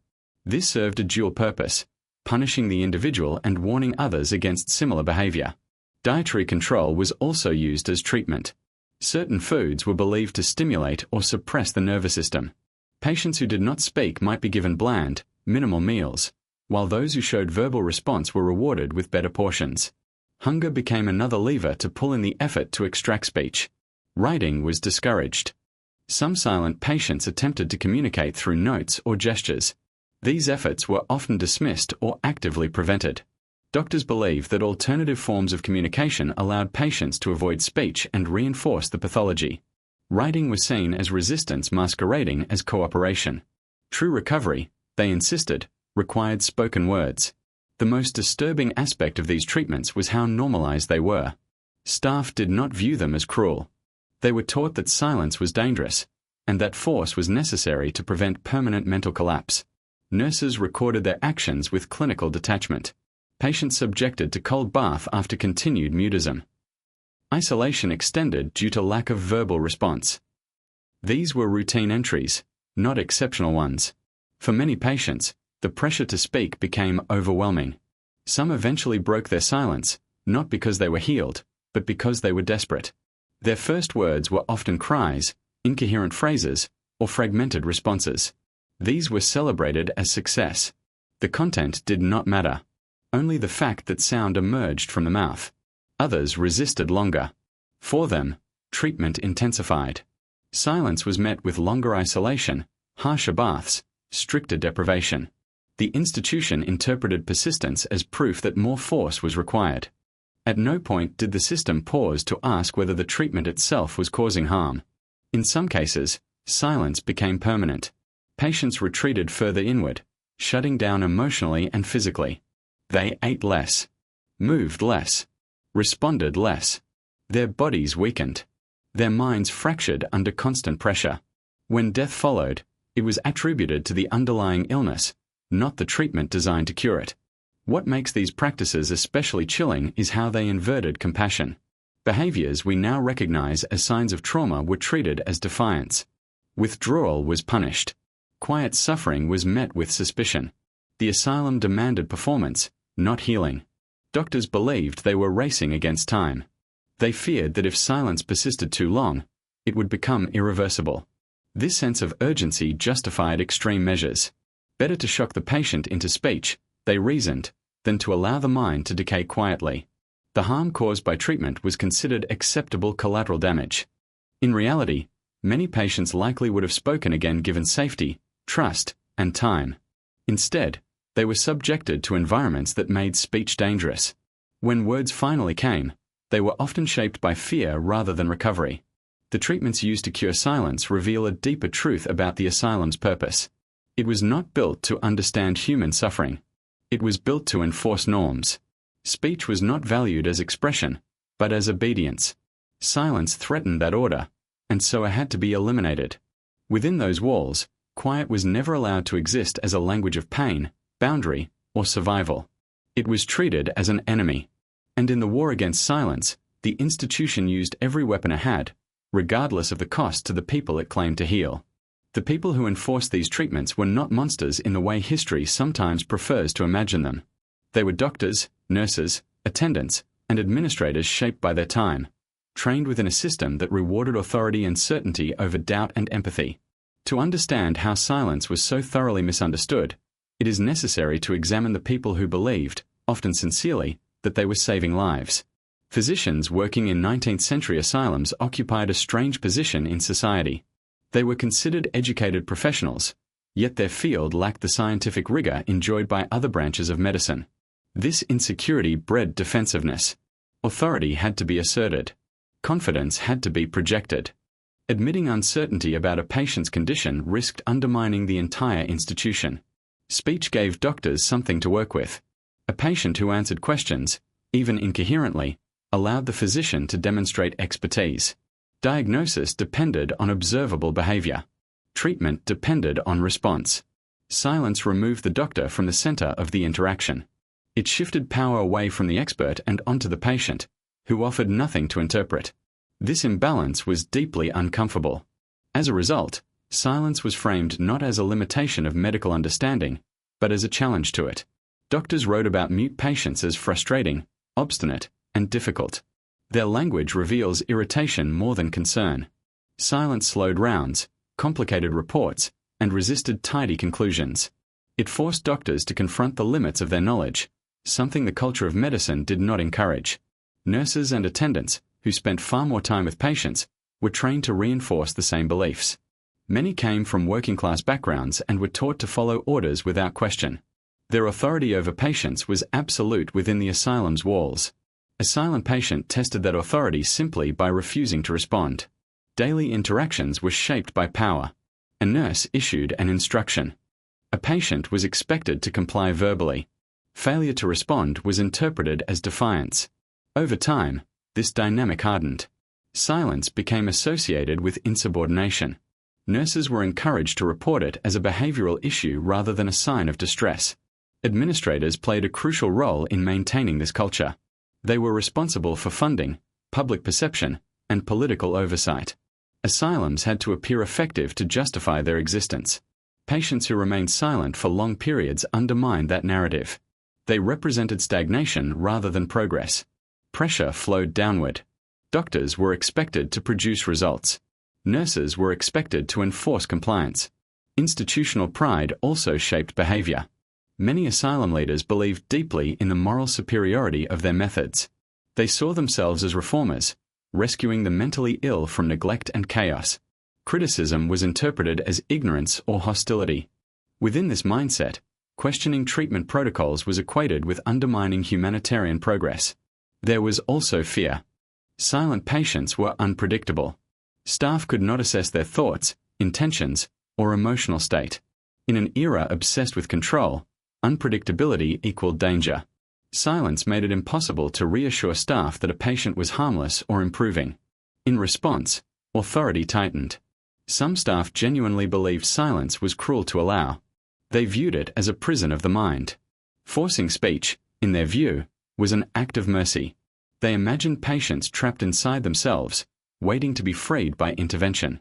S1: This served a dual purpose: punishing the individual and warning others against similar behavior. Dietary control was also used as treatment. Certain foods were believed to stimulate or suppress the nervous system. Patients who did not speak might be given bland, minimal meals, while those who showed verbal response were rewarded with better portions. Hunger became another lever to pull in the effort to extract speech. Writing was discouraged. Some silent patients attempted to communicate through notes or gestures. These efforts were often dismissed or actively prevented. Doctors believed that alternative forms of communication allowed patients to avoid speech and reinforce the pathology. Writing was seen as resistance masquerading as cooperation. True recovery, they insisted, required spoken words. The most disturbing aspect of these treatments was how normalized they were. Staff did not view them as cruel. They were taught that silence was dangerous, and that force was necessary to prevent permanent mental collapse. Nurses recorded their actions with clinical detachment. Patients subjected to cold bath after continued mutism. Isolation extended due to lack of verbal response. These were routine entries, not exceptional ones. For many patients, the pressure to speak became overwhelming. Some eventually broke their silence, not because they were healed, but because they were desperate. Their first words were often cries, incoherent phrases, or fragmented responses. These were celebrated as success. The content did not matter. Only the fact that sound emerged from the mouth. Others resisted longer. For them, treatment intensified. Silence was met with longer isolation, harsher baths, stricter deprivation. The institution interpreted persistence as proof that more force was required. At no point did the system pause to ask whether the treatment itself was causing harm. In some cases, silence became permanent. Patients retreated further inward, shutting down emotionally and physically. They ate less, moved less, responded less. Their bodies weakened. Their minds fractured under constant pressure. When death followed, it was attributed to the underlying illness, not the treatment designed to cure it. What makes these practices especially chilling is how they inverted compassion. Behaviors we now recognize as signs of trauma were treated as defiance. Withdrawal was punished. Quiet suffering was met with suspicion. The asylum demanded performance, not healing. Doctors believed they were racing against time. They feared that if silence persisted too long, it would become irreversible. This sense of urgency justified extreme measures. Better to shock the patient into speech, they reasoned, than to allow the mind to decay quietly. The harm caused by treatment was considered acceptable collateral damage. In reality, many patients likely would have spoken again given safety, trust, and time. Instead, they were subjected to environments that made speech dangerous. When words finally came, they were often shaped by fear rather than recovery. The treatments used to cure silence reveal a deeper truth about the asylum's purpose. It was not built to understand human suffering. It was built to enforce norms. Speech was not valued as expression, but as obedience. Silence threatened that order, and so it had to be eliminated. Within those walls, quiet was never allowed to exist as a language of pain, boundary, or survival. It was treated as an enemy. And in the war against silence, the institution used every weapon it had, regardless of the cost to the people it claimed to heal. The people who enforced these treatments were not monsters in the way history sometimes prefers to imagine them. They were doctors, nurses, attendants, and administrators shaped by their time, trained within a system that rewarded authority and certainty over doubt and empathy. To understand how silence was so thoroughly misunderstood, it is necessary to examine the people who believed, often sincerely, that they were saving lives. Physicians working in 19th century asylums occupied a strange position in society. They were considered educated professionals, yet their field lacked the scientific rigor enjoyed by other branches of medicine. This insecurity bred defensiveness. Authority had to be asserted. Confidence had to be projected. Admitting uncertainty about a patient's condition risked undermining the entire institution. Speech gave doctors something to work with. A patient who answered questions, even incoherently, allowed the physician to demonstrate expertise. Diagnosis depended on observable behavior. Treatment depended on response. Silence removed the doctor from the center of the interaction. It shifted power away from the expert and onto the patient, who offered nothing to interpret. This imbalance was deeply uncomfortable. As a result, silence was framed not as a limitation of medical understanding, but as a challenge to it. Doctors wrote about mute patients as frustrating, obstinate, and difficult. Their language reveals irritation more than concern. Silence slowed rounds, complicated reports, and resisted tidy conclusions. It forced doctors to confront the limits of their knowledge, something the culture of medicine did not encourage. Nurses and attendants, who spent far more time with patients, were trained to reinforce the same beliefs. Many came from working-class backgrounds and were taught to follow orders without question. Their authority over patients was absolute within the asylum's walls. A silent patient tested that authority simply by refusing to respond. Daily interactions were shaped by power. A nurse issued an instruction. A patient was expected to comply verbally. Failure to respond was interpreted as defiance. Over time, this dynamic hardened. Silence became associated with insubordination. Nurses were encouraged to report it as a behavioral issue rather than a sign of distress. Administrators played a crucial role in maintaining this culture. They were responsible for funding, public perception, and political oversight. Asylums had to appear effective to justify their existence. Patients who remained silent for long periods undermined that narrative. They represented stagnation rather than progress. Pressure flowed downward. Doctors were expected to produce results. Nurses were expected to enforce compliance. Institutional pride also shaped behavior. Many asylum leaders believed deeply in the moral superiority of their methods. They saw themselves as reformers, rescuing the mentally ill from neglect and chaos. Criticism was interpreted as ignorance or hostility. Within this mindset, questioning treatment protocols was equated with undermining humanitarian progress. There was also fear. Silent patients were unpredictable. Staff could not assess their thoughts, intentions, or emotional state. In an era obsessed with control, unpredictability equaled danger. Silence made it impossible to reassure staff that a patient was harmless or improving. In response, authority tightened. Some staff genuinely believed silence was cruel to allow. They viewed it as a prison of the mind. Forcing speech, in their view, was an act of mercy. They imagined patients trapped inside themselves, waiting to be freed by intervention.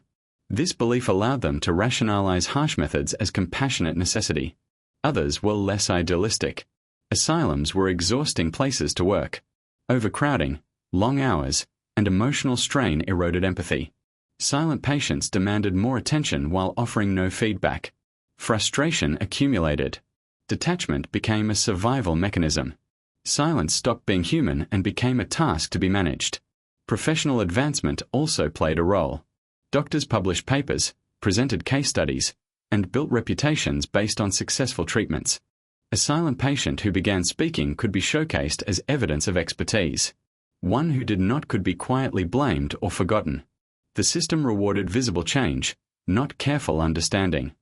S1: This belief allowed them to rationalize harsh methods as compassionate necessity. Others were less idealistic. Asylums were exhausting places to work. Overcrowding, long hours, and emotional strain eroded empathy. Silent patients demanded more attention while offering no feedback. Frustration accumulated. Detachment became a survival mechanism. Silence stopped being human and became a task to be managed. Professional advancement also played a role. Doctors published papers, presented case studies, and built reputations based on successful treatments. A silent patient who began speaking could be showcased as evidence of expertise. One who did not could be quietly blamed or forgotten. The system rewarded visible change, not careful understanding.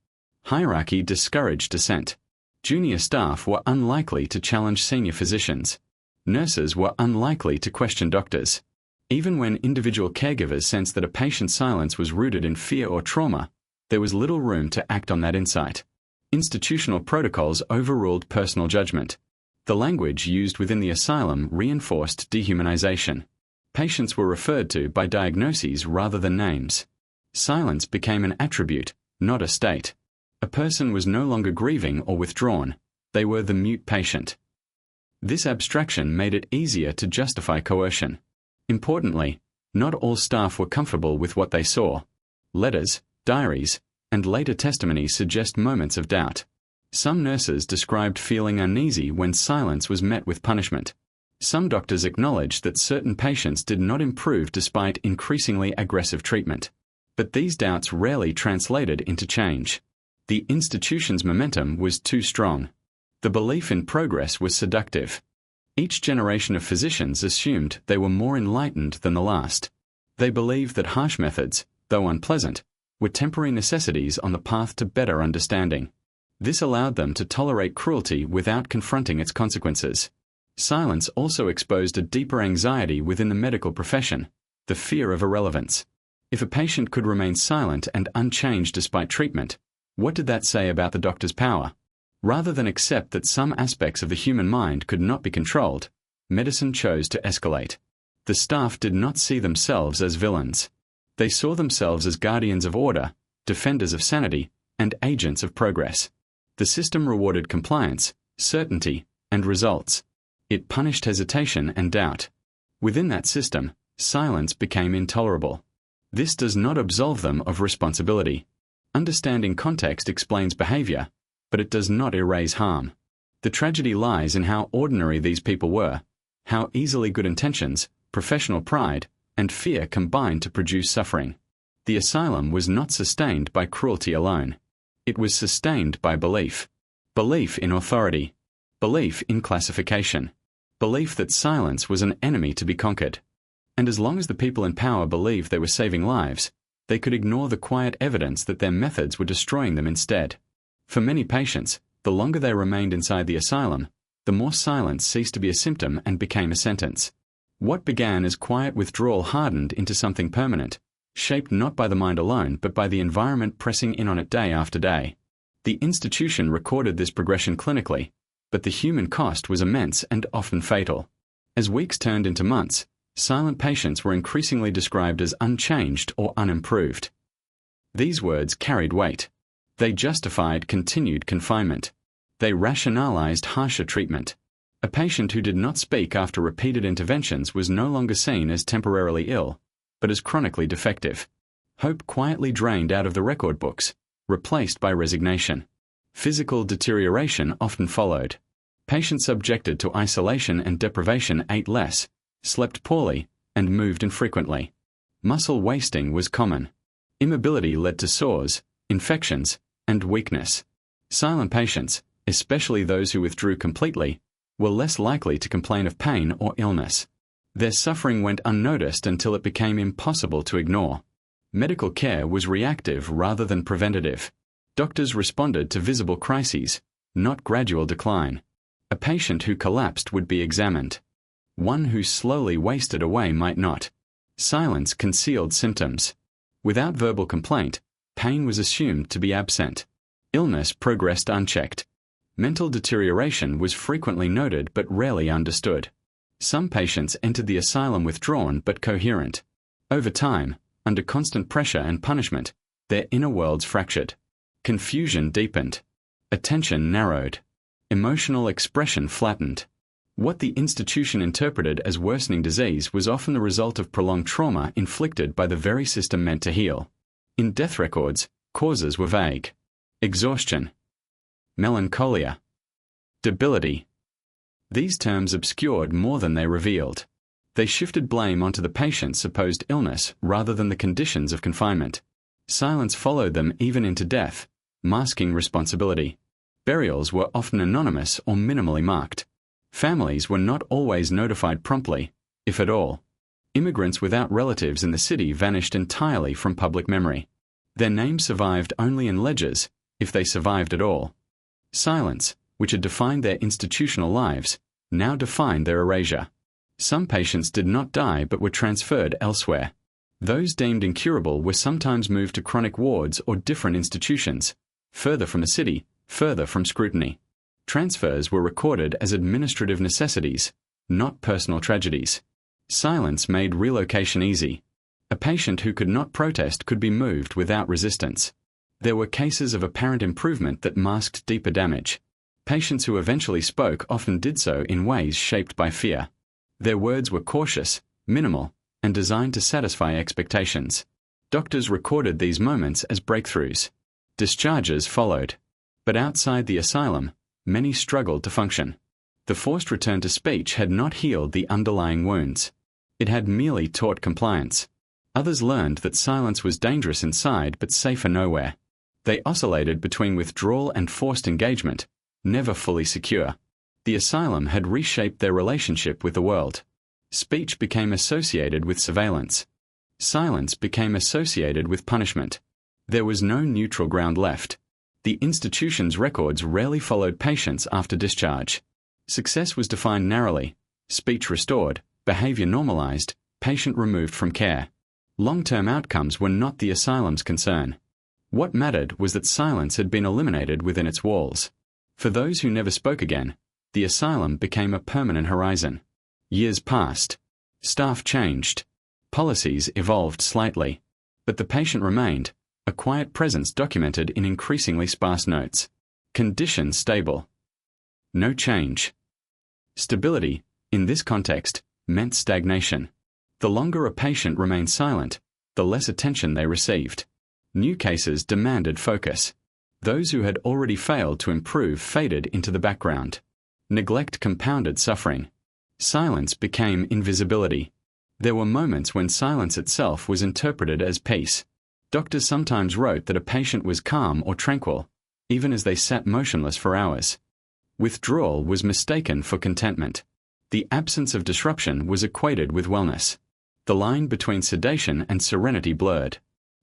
S1: Hierarchy discouraged dissent. Junior staff were unlikely to challenge senior physicians. Nurses were unlikely to question doctors. Even when individual caregivers sensed that a patient's silence was rooted in fear or trauma, there was little room to act on that insight. Institutional protocols overruled personal judgment. The language used within the asylum reinforced dehumanization. Patients were referred to by diagnoses rather than names. Silence became an attribute, not a state. A person was no longer grieving or withdrawn. They were the mute patient. This abstraction made it easier to justify coercion. Importantly, not all staff were comfortable with what they saw. Letters, diaries, and later testimonies suggest moments of doubt. Some nurses described feeling uneasy when silence was met with punishment. Some doctors acknowledged that certain patients did not improve despite increasingly aggressive treatment. But these doubts rarely translated into change. The institution's momentum was too strong. The belief in progress was seductive. Each generation of physicians assumed they were more enlightened than the last. They believed that harsh methods, though unpleasant, were temporary necessities on the path to better understanding. This allowed them to tolerate cruelty without confronting its consequences. Silence also exposed a deeper anxiety within the medical profession, the fear of irrelevance. If a patient could remain silent and unchanged despite treatment, what did that say about the doctor's power? Rather than accept that some aspects of the human mind could not be controlled, medicine chose to escalate. The staff did not see themselves as villains. They saw themselves as guardians of order, defenders of sanity, and agents of progress. The system rewarded compliance, certainty, and results. It punished hesitation and doubt. Within that system, silence became intolerable. This does not absolve them of responsibility. Understanding context explains behavior, but it does not erase harm. The tragedy lies in how ordinary these people were, how easily good intentions, professional pride, and fear combined to produce suffering. The asylum was not sustained by cruelty alone. It was sustained by belief. Belief in authority. Belief in classification. Belief that silence was an enemy to be conquered. And as long as the people in power believed they were saving lives, they could ignore the quiet evidence that their methods were destroying them instead. For many patients, the longer they remained inside the asylum, the more silence ceased to be a symptom and became a sentence. What began as quiet withdrawal hardened into something permanent, shaped not by the mind alone but by the environment pressing in on it day after day. The institution recorded this progression clinically, but the human cost was immense and often fatal. As weeks turned into months, silent patients were increasingly described as unchanged or unimproved. These words carried weight. They justified continued confinement. They rationalized harsher treatment. A patient who did not speak after repeated interventions was no longer seen as temporarily ill, but as chronically defective. Hope quietly drained out of the record books, replaced by resignation. Physical deterioration often followed. Patients subjected to isolation and deprivation ate less, slept poorly, and moved infrequently. Muscle wasting was common. Immobility led to sores, infections, and weakness. Silent patients, especially those who withdrew completely, were less likely to complain of pain or illness. Their suffering went unnoticed until it became impossible to ignore. Medical care was reactive rather than preventative. Doctors responded to visible crises, not gradual decline. A patient who collapsed would be examined. One who slowly wasted away might not. Silence concealed symptoms. Without verbal complaint, pain was assumed to be absent. Illness progressed unchecked. Mental deterioration was frequently noted but rarely understood. Some patients entered the asylum withdrawn but coherent. Over time, under constant pressure and punishment, their inner worlds fractured. Confusion deepened. Attention narrowed. Emotional expression flattened. What the institution interpreted as worsening disease was often the result of prolonged trauma inflicted by the very system meant to heal. In death records, causes were vague. Exhaustion. Melancholia. Debility. These terms obscured more than they revealed. They shifted blame onto the patient's supposed illness rather than the conditions of confinement. Silence followed them even into death, masking responsibility. Burials were often anonymous or minimally marked. Families were not always notified promptly, if at all. Immigrants without relatives in the city vanished entirely from public memory. Their names survived only in ledgers, if they survived at all. Silence, which had defined their institutional lives, now defined their erasure. Some patients did not die but were transferred elsewhere. Those deemed incurable were sometimes moved to chronic wards or different institutions, further from the city, further from scrutiny. Transfers were recorded as administrative necessities, not personal tragedies. Silence made relocation easy. A patient who could not protest could be moved without resistance. There were cases of apparent improvement that masked deeper damage. Patients who eventually spoke often did so in ways shaped by fear. Their words were cautious, minimal, and designed to satisfy expectations. Doctors recorded these moments as breakthroughs. Discharges followed. But outside the asylum, many struggled to function. The forced return to speech had not healed the underlying wounds. It had merely taught compliance. Others learned that silence was dangerous inside but safer nowhere. They oscillated between withdrawal and forced engagement, never fully secure. The asylum had reshaped their relationship with the world. Speech became associated with surveillance. Silence became associated with punishment. There was no neutral ground left. The institution's records rarely followed patients after discharge. Success was defined narrowly: speech restored, behavior normalized, patient removed from care. Long-term outcomes were not the asylum's concern. What mattered was that silence had been eliminated within its walls. For those who never spoke again, the asylum became a permanent horizon. Years passed. Staff changed. Policies evolved slightly. But the patient remained, a quiet presence documented in increasingly sparse notes. Conditions stable. No change. Stability, in this context, meant stagnation. The longer a patient remained silent, the less attention they received. New cases demanded focus. Those who had already failed to improve faded into the background. Neglect compounded suffering. Silence became invisibility. There were moments when silence itself was interpreted as peace. Doctors sometimes wrote that a patient was calm or tranquil, even as they sat motionless for hours. Withdrawal was mistaken for contentment. The absence of disruption was equated with wellness. The line between sedation and serenity blurred.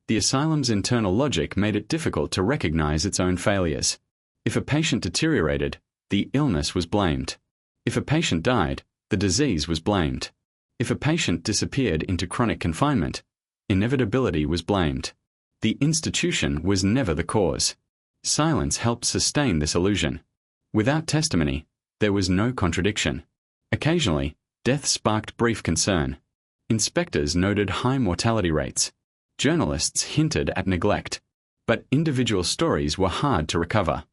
S1: The asylum's internal logic made it difficult to recognize its own failures. If a patient deteriorated, the illness was blamed. If a patient died, the disease was blamed. If a patient disappeared into chronic confinement, inevitability was blamed. The institution was never the cause. Silence helped sustain this illusion. Without testimony, there was no contradiction. Occasionally, death sparked brief concern. Inspectors noted high mortality rates. Journalists hinted at neglect. But individual stories were hard to recover.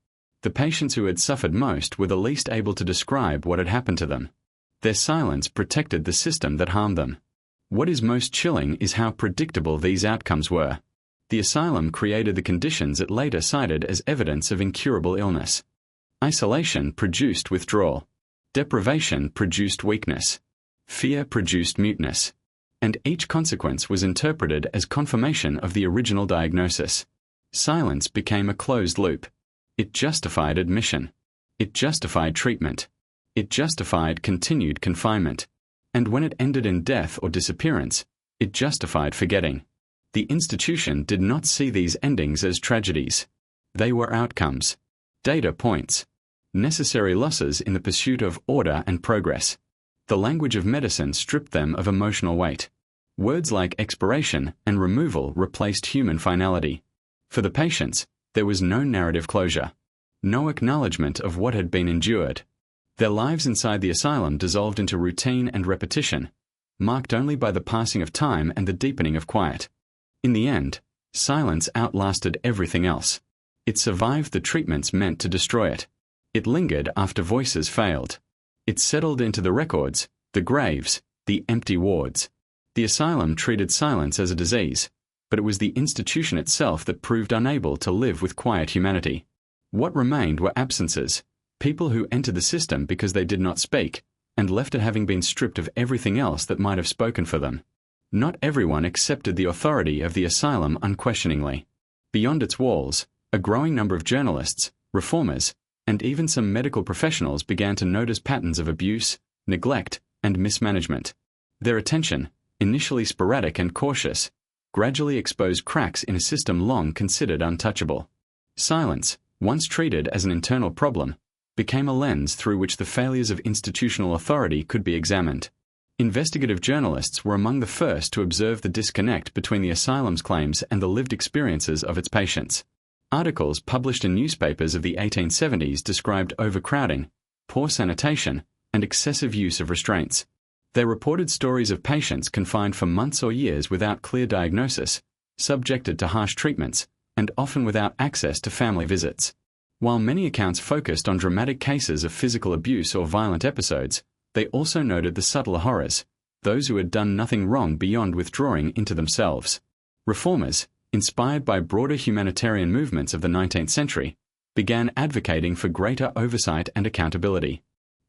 S1: The patients who had suffered most were the least able to describe what had happened to them. Their silence protected the system that harmed them. What is most chilling is how predictable these outcomes were. The asylum created the conditions it later cited as evidence of incurable illness. Isolation produced withdrawal. Deprivation produced weakness. Fear produced muteness. And each consequence was interpreted as confirmation of the original diagnosis. Silence became a closed loop. It justified admission. It justified treatment. It justified continued confinement. And when it ended in death or disappearance, it justified forgetting. The institution did not see these endings as tragedies. They were outcomes. Data points. Necessary losses in the pursuit of order and progress. The language of medicine stripped them of emotional weight. Words like expiration and removal replaced human finality. For the patients, there was no narrative closure. No acknowledgement of what had been endured. Their lives inside the asylum dissolved into routine and repetition, marked only by the passing of time and the deepening of quiet. In the end, silence outlasted everything else. It survived the treatments meant to destroy it. It lingered after voices failed. It settled into the records, the graves, the empty wards. The asylum treated silence as a disease, but it was the institution itself that proved unable to live with quiet humanity. What remained were absences, people who entered the system because they did not speak, and left it having been stripped of everything else that might have spoken for them. Not everyone accepted the authority of the asylum unquestioningly. Beyond its walls, a growing number of journalists, reformers, and even some medical professionals began to notice patterns of abuse, neglect, and mismanagement. Their attention, initially sporadic and cautious, gradually exposed cracks in a system long considered untouchable. Silence, once treated as an internal problem, became a lens through which the failures of institutional authority could be examined. Investigative journalists were among the first to observe the disconnect between the asylum's claims and the lived experiences of its patients. Articles published in newspapers of the 1870s described overcrowding, poor sanitation, and excessive use of restraints. They reported stories of patients confined for months or years without clear diagnosis, subjected to harsh treatments, and often without access to family visits. While many accounts focused on dramatic cases of physical abuse or violent episodes, they also noted the subtler horrors, those who had done nothing wrong beyond withdrawing into themselves. Reformers, inspired by broader humanitarian movements of the 19th century, began advocating for greater oversight and accountability.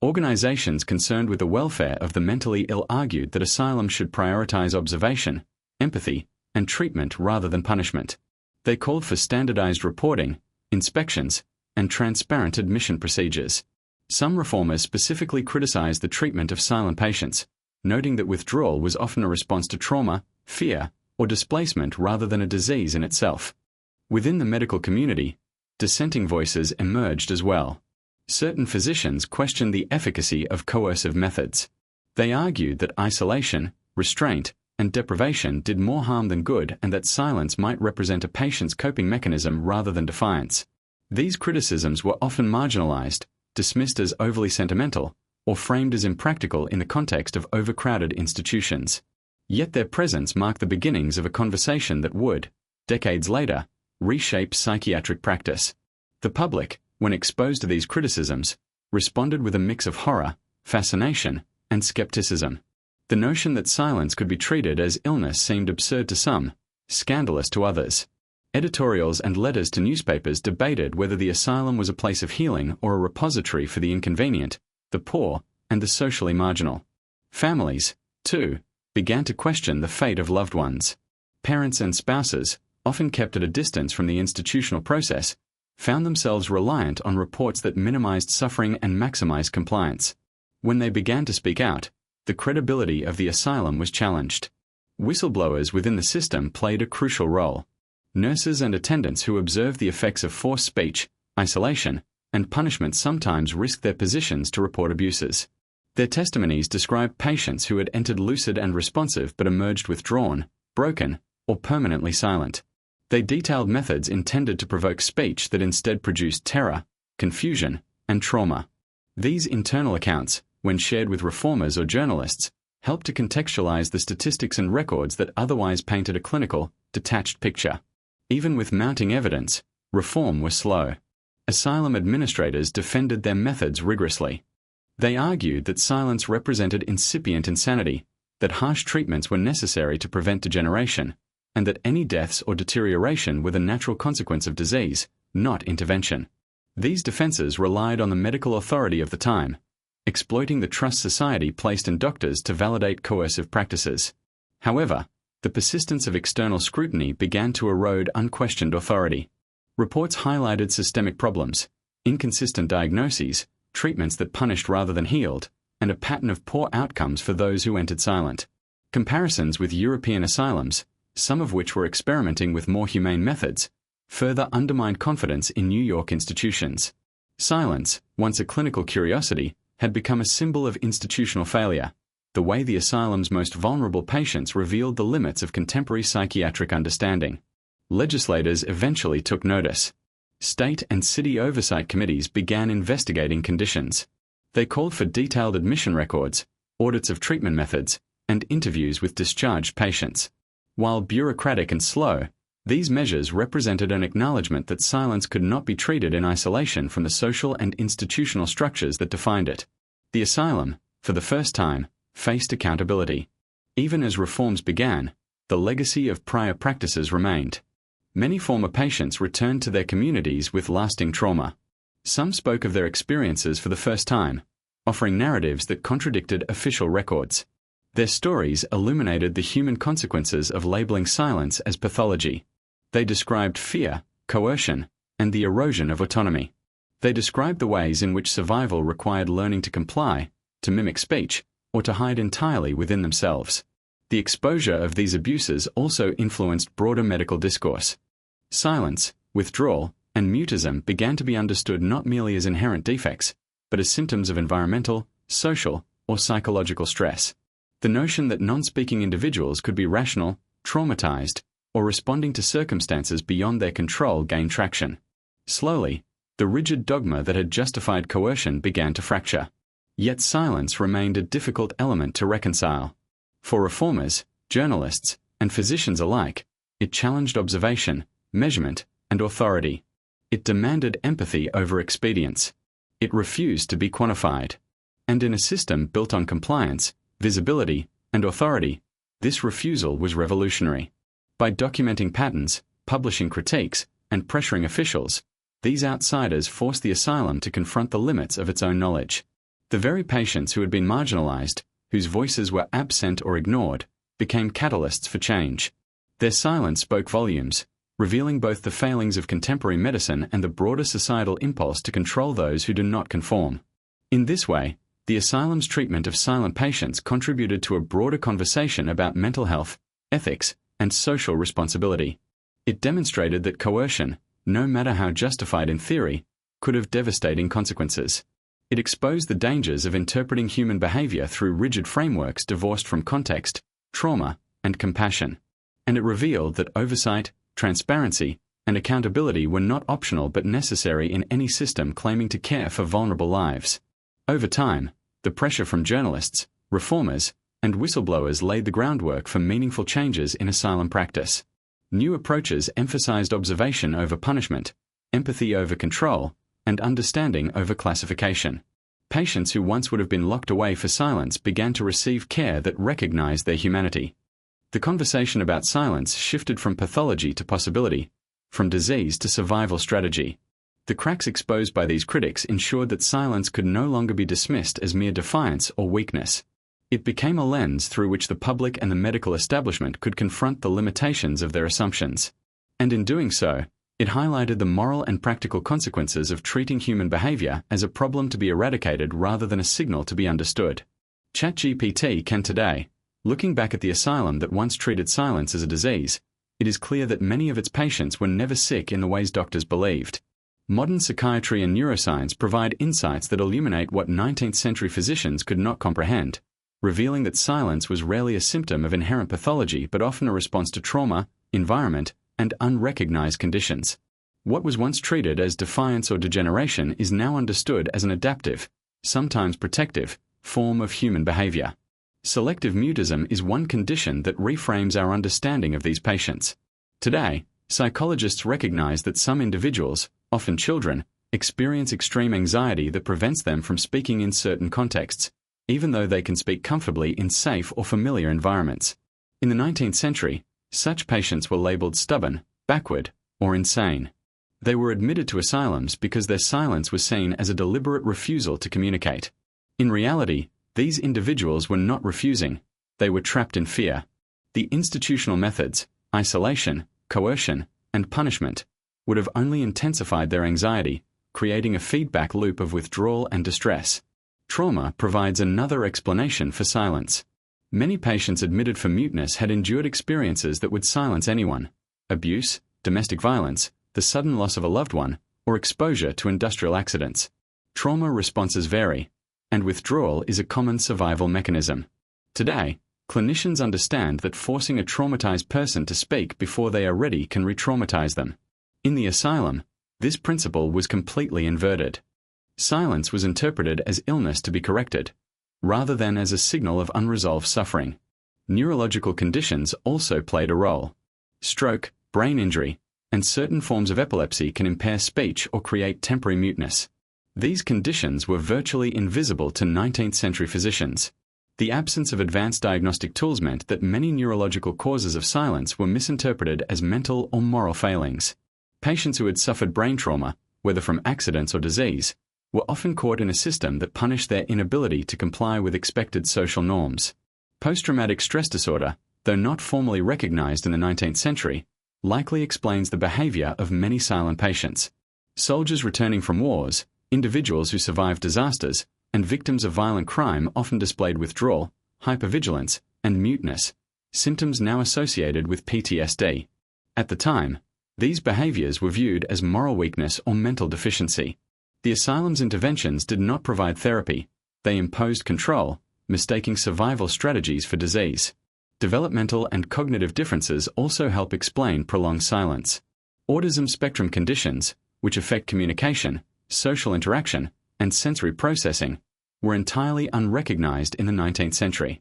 S1: Organizations concerned with the welfare of the mentally ill argued that asylums should prioritize observation, empathy, and treatment rather than punishment. They called for standardized reporting, inspections, and transparent admission procedures. Some reformers specifically criticized the treatment of silent patients, noting that withdrawal was often a response to trauma, fear, or displacement rather than a disease in itself. Within the medical community, dissenting voices emerged as well. Certain physicians questioned the efficacy of coercive methods. They argued that isolation, restraint, and deprivation did more harm than good and that silence might represent a patient's coping mechanism rather than defiance. These criticisms were often marginalized, dismissed as overly sentimental, or framed as impractical in the context of overcrowded institutions. Yet their presence marked the beginnings of a conversation that would, decades later, reshape psychiatric practice. The public, when exposed to these criticisms, responded with a mix of horror, fascination, and skepticism. The notion that silence could be treated as illness seemed absurd to some, scandalous to others. Editorials and letters to newspapers debated whether the asylum was a place of healing or a repository for the inconvenient, the poor, and the socially marginal. Families, too, began to question the fate of loved ones. Parents and spouses, often kept at a distance from the institutional process, found themselves reliant on reports that minimized suffering and maximized compliance. When they began to speak out, the credibility of the asylum was challenged. Whistleblowers within the system played a crucial role. Nurses and attendants who observed the effects of forced speech, isolation, and punishment sometimes risked their positions to report abuses. Their testimonies described patients who had entered lucid and responsive but emerged withdrawn, broken, or permanently silent. They detailed methods intended to provoke speech that instead produced terror, confusion, and trauma. These internal accounts, when shared with reformers or journalists, helped to contextualize the statistics and records that otherwise painted a clinical, detached picture. Even with mounting evidence, reform was slow. Asylum administrators defended their methods rigorously. They argued that silence represented incipient insanity, that harsh treatments were necessary to prevent degeneration, and that any deaths or deterioration were the natural consequence of disease, not intervention. These defenses relied on the medical authority of the time, exploiting the trust society placed in doctors to validate coercive practices. However, the persistence of external scrutiny began to erode unquestioned authority. Reports highlighted systemic problems, inconsistent diagnoses, treatments that punished rather than healed, and a pattern of poor outcomes for those who entered silent. Comparisons with European asylums, some of which were experimenting with more humane methods, further undermined confidence in New York institutions. Silence, once a clinical curiosity, had become a symbol of institutional failure. The way the asylum's most vulnerable patients revealed the limits of contemporary psychiatric understanding. Legislators eventually took notice. State and city oversight committees began investigating conditions. They called for detailed admission records, audits of treatment methods, and interviews with discharged patients. While bureaucratic and slow, these measures represented an acknowledgement that silence could not be treated in isolation from the social and institutional structures that defined it. The asylum, for the first time, faced accountability. Even as reforms began, the legacy of prior practices remained. Many former patients returned to their communities with lasting trauma. Some spoke of their experiences for the first time, offering narratives that contradicted official records. Their stories illuminated the human consequences of labeling silence as pathology. They described fear, coercion, and the erosion of autonomy. They described the ways in which survival required learning to comply, to mimic speech, or to hide entirely within themselves. The exposure of these abuses also influenced broader medical discourse. Silence, withdrawal, and mutism began to be understood not merely as inherent defects, but as symptoms of environmental, social, or psychological stress. The notion that non-speaking individuals could be rational, traumatized, or responding to circumstances beyond their control gained traction. Slowly, the rigid dogma that had justified coercion began to fracture. Yet silence remained a difficult element to reconcile. For reformers, journalists, and physicians alike, it challenged observation, measurement, and authority. It demanded empathy over expedience. It refused to be quantified. And in a system built on compliance, visibility, and authority, this refusal was revolutionary. By documenting patterns, publishing critiques, and pressuring officials, these outsiders forced the asylum to confront the limits of its own knowledge. The very patients who had been marginalized, whose voices were absent or ignored, became catalysts for change. Their silence spoke volumes, revealing both the failings of contemporary medicine and the broader societal impulse to control those who do not conform. In this way, the asylum's treatment of silent patients contributed to a broader conversation about mental health, ethics, and social responsibility. It demonstrated that coercion, no matter how justified in theory, could have devastating consequences. It exposed the dangers of interpreting human behavior through rigid frameworks divorced from context, trauma, and compassion. And it revealed that oversight, transparency, and accountability were not optional but necessary in any system claiming to care for vulnerable lives. Over time, the pressure from journalists, reformers, and whistleblowers laid the groundwork for meaningful changes in asylum practice. New approaches emphasized observation over punishment, empathy over control, and understanding over classification. Patients who once would have been locked away for silence began to receive care that recognized their humanity. The conversation about silence shifted from pathology to possibility, from disease to survival strategy. The cracks exposed by these critics ensured that silence could no longer be dismissed as mere defiance or weakness. It became a lens through which the public and the medical establishment could confront the limitations of their assumptions. And in doing so, it highlighted the moral and practical consequences of treating human behavior as a problem to be eradicated rather than a signal to be understood. ChatGPT can today, looking back at the asylum that once treated silence as a disease, it is clear that many of its patients were never sick in the ways doctors believed. Modern psychiatry and neuroscience provide insights that illuminate what 19th-century physicians could not comprehend, revealing that silence was rarely a symptom of inherent pathology but often a response to trauma, environment, and unrecognized conditions. What was once treated as defiance or degeneration is now understood as an adaptive, sometimes protective, form of human behavior. Selective mutism is one condition that reframes our understanding of these patients. Today, psychologists recognize that some individuals, often children, experience extreme anxiety that prevents them from speaking in certain contexts, even though they can speak comfortably in safe or familiar environments. In the 19th century, such patients were labeled stubborn, backward, or insane. They were admitted to asylums because their silence was seen as a deliberate refusal to communicate. In reality, these individuals were not refusing, they were trapped in fear. The institutional methods, isolation, coercion, and punishment, would have only intensified their anxiety, creating a feedback loop of withdrawal and distress. Trauma provides another explanation for silence. Many patients admitted for muteness had endured experiences that would silence anyone: abuse, domestic violence, the sudden loss of a loved one, or exposure to industrial accidents. Trauma responses vary, and withdrawal is a common survival mechanism. Today, clinicians understand that forcing a traumatized person to speak before they are ready can re-traumatize them. In the asylum, this principle was completely inverted. Silence was interpreted as illness to be corrected, rather than as a signal of unresolved suffering. Neurological conditions also played a role. Stroke, brain injury, and certain forms of epilepsy can impair speech or create temporary muteness. These conditions were virtually invisible to 19th century physicians. The absence of advanced diagnostic tools meant that many neurological causes of silence were misinterpreted as mental or moral failings. Patients who had suffered brain trauma, whether from accidents or disease, were often caught in a system that punished their inability to comply with expected social norms. Post-traumatic stress disorder, though not formally recognized in the 19th century, likely explains the behavior of many silent patients. Soldiers returning from wars, individuals who survived disasters, and victims of violent crime often displayed withdrawal, hypervigilance, and muteness, symptoms now associated with PTSD. At the time, these behaviors were viewed as moral weakness or mental deficiency. The asylum's interventions did not provide therapy, they imposed control, mistaking survival strategies for disease. Developmental and cognitive differences also help explain prolonged silence. Autism spectrum conditions, which affect communication, social interaction, and sensory processing, were entirely unrecognized in the 19th century.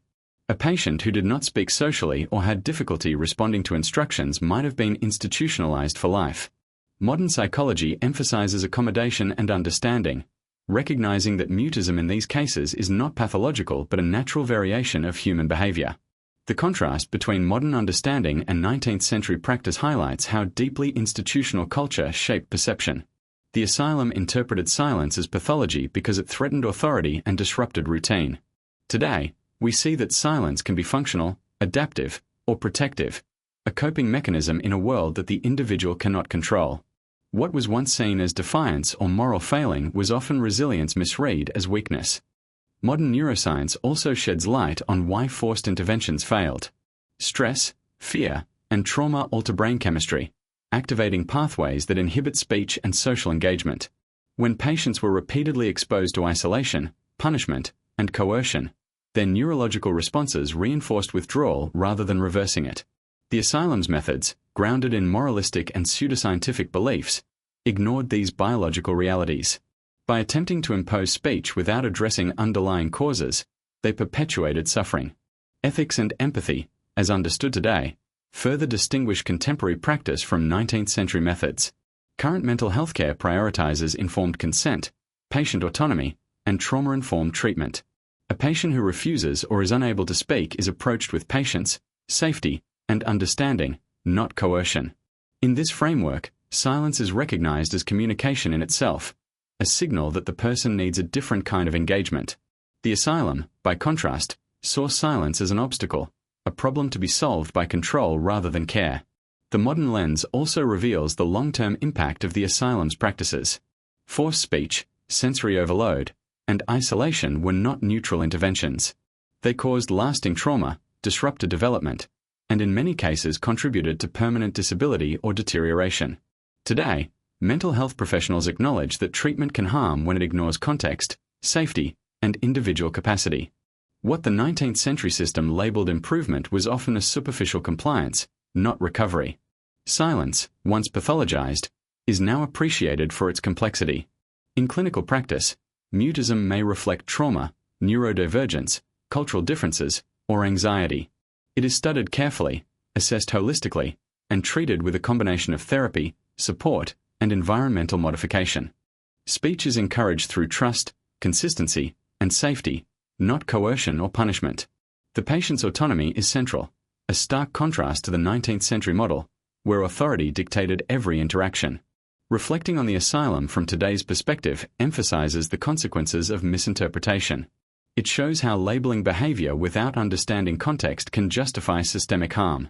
S1: A patient who did not speak socially or had difficulty responding to instructions might have been institutionalized for life. Modern psychology emphasizes accommodation and understanding, recognizing that mutism in these cases is not pathological but a natural variation of human behavior. The contrast between modern understanding and 19th century practice highlights how deeply institutional culture shaped perception. The asylum interpreted silence as pathology because it threatened authority and disrupted routine. Today, we see that silence can be functional, adaptive, or protective, a coping mechanism in a world that the individual cannot control. What was once seen as defiance or moral failing was often resilience misread as weakness. Modern neuroscience also sheds light on why forced interventions failed. Stress, fear, and trauma alter brain chemistry, activating pathways that inhibit speech and social engagement. When patients were repeatedly exposed to isolation, punishment, and coercion, their neurological responses reinforced withdrawal rather than reversing it. The asylum's methods, grounded in moralistic and pseudoscientific beliefs, ignored these biological realities. By attempting to impose speech without addressing underlying causes, they perpetuated suffering. Ethics and empathy, as understood today, further distinguish contemporary practice from 19th century methods. Current mental health care prioritizes informed consent, patient autonomy, and trauma-informed treatment. A patient who refuses or is unable to speak is approached with patience, safety, and understanding, not coercion. In this framework, silence is recognized as communication in itself, a signal that the person needs a different kind of engagement. The asylum, by contrast, saw silence as an obstacle, a problem to be solved by control rather than care. The modern lens also reveals the long-term impact of the asylum's practices. Forced speech, sensory overload, and isolation were not neutral interventions. They caused lasting trauma, disrupted development, and in many cases contributed to permanent disability or deterioration. Today, mental health professionals acknowledge that treatment can harm when it ignores context, safety, and individual capacity. What the 19th century system labeled improvement was often a superficial compliance, not recovery. Silence, once pathologized, is now appreciated for its complexity. In clinical practice, mutism may reflect trauma, neurodivergence, cultural differences, or anxiety. It is studied carefully, assessed holistically, and treated with a combination of therapy, support, and environmental modification. Speech is encouraged through trust, consistency, and safety, not coercion or punishment. The patient's autonomy is central, a stark contrast to the 19th century model, where authority dictated every interaction. Reflecting on the asylum from today's perspective emphasizes the consequences of misinterpretation. It shows how labeling behavior without understanding context can justify systemic harm.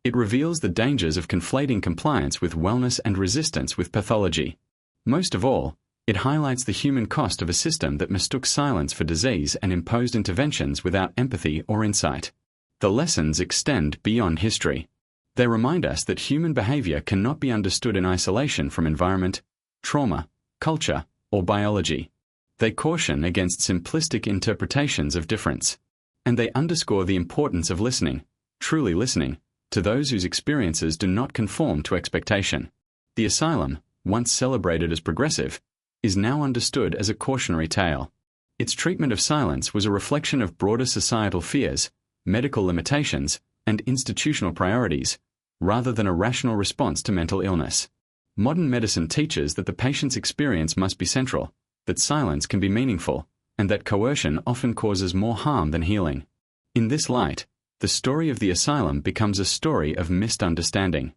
S1: It reveals the dangers of conflating compliance with wellness and resistance with pathology. Most of all, it highlights the human cost of a system that mistook silence for disease and imposed interventions without empathy or insight. The lessons extend beyond history. They remind us that human behavior cannot be understood in isolation from environment, trauma, culture, or biology. They caution against simplistic interpretations of difference. And they underscore the importance of listening, truly listening, to those whose experiences do not conform to expectation. The asylum, once celebrated as progressive, is now understood as a cautionary tale. Its treatment of silence was a reflection of broader societal fears, medical limitations, and institutional priorities, rather than a rational response to mental illness. Modern medicine teaches that the patient's experience must be central, that silence can be meaningful, and that coercion often causes more harm than healing. In this light, the story of the asylum becomes a story of misunderstanding.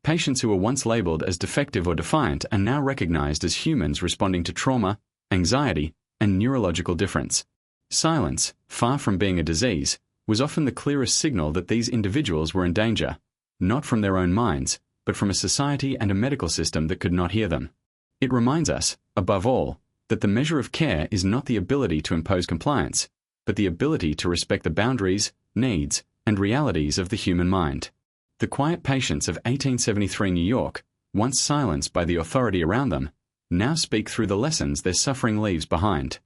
S1: Patients who were once labeled as defective or defiant are now recognized as humans responding to trauma, anxiety, and neurological difference. Silence, far from being a disease, was often the clearest signal that these individuals were in danger, not from their own minds, but from a society and a medical system that could not hear them. It reminds us, above all, that the measure of care is not the ability to impose compliance, but the ability to respect the boundaries, needs, and realities of the human mind. The quiet patients of 1873 New York, once silenced by the authority around them, now speak through the lessons their suffering leaves behind.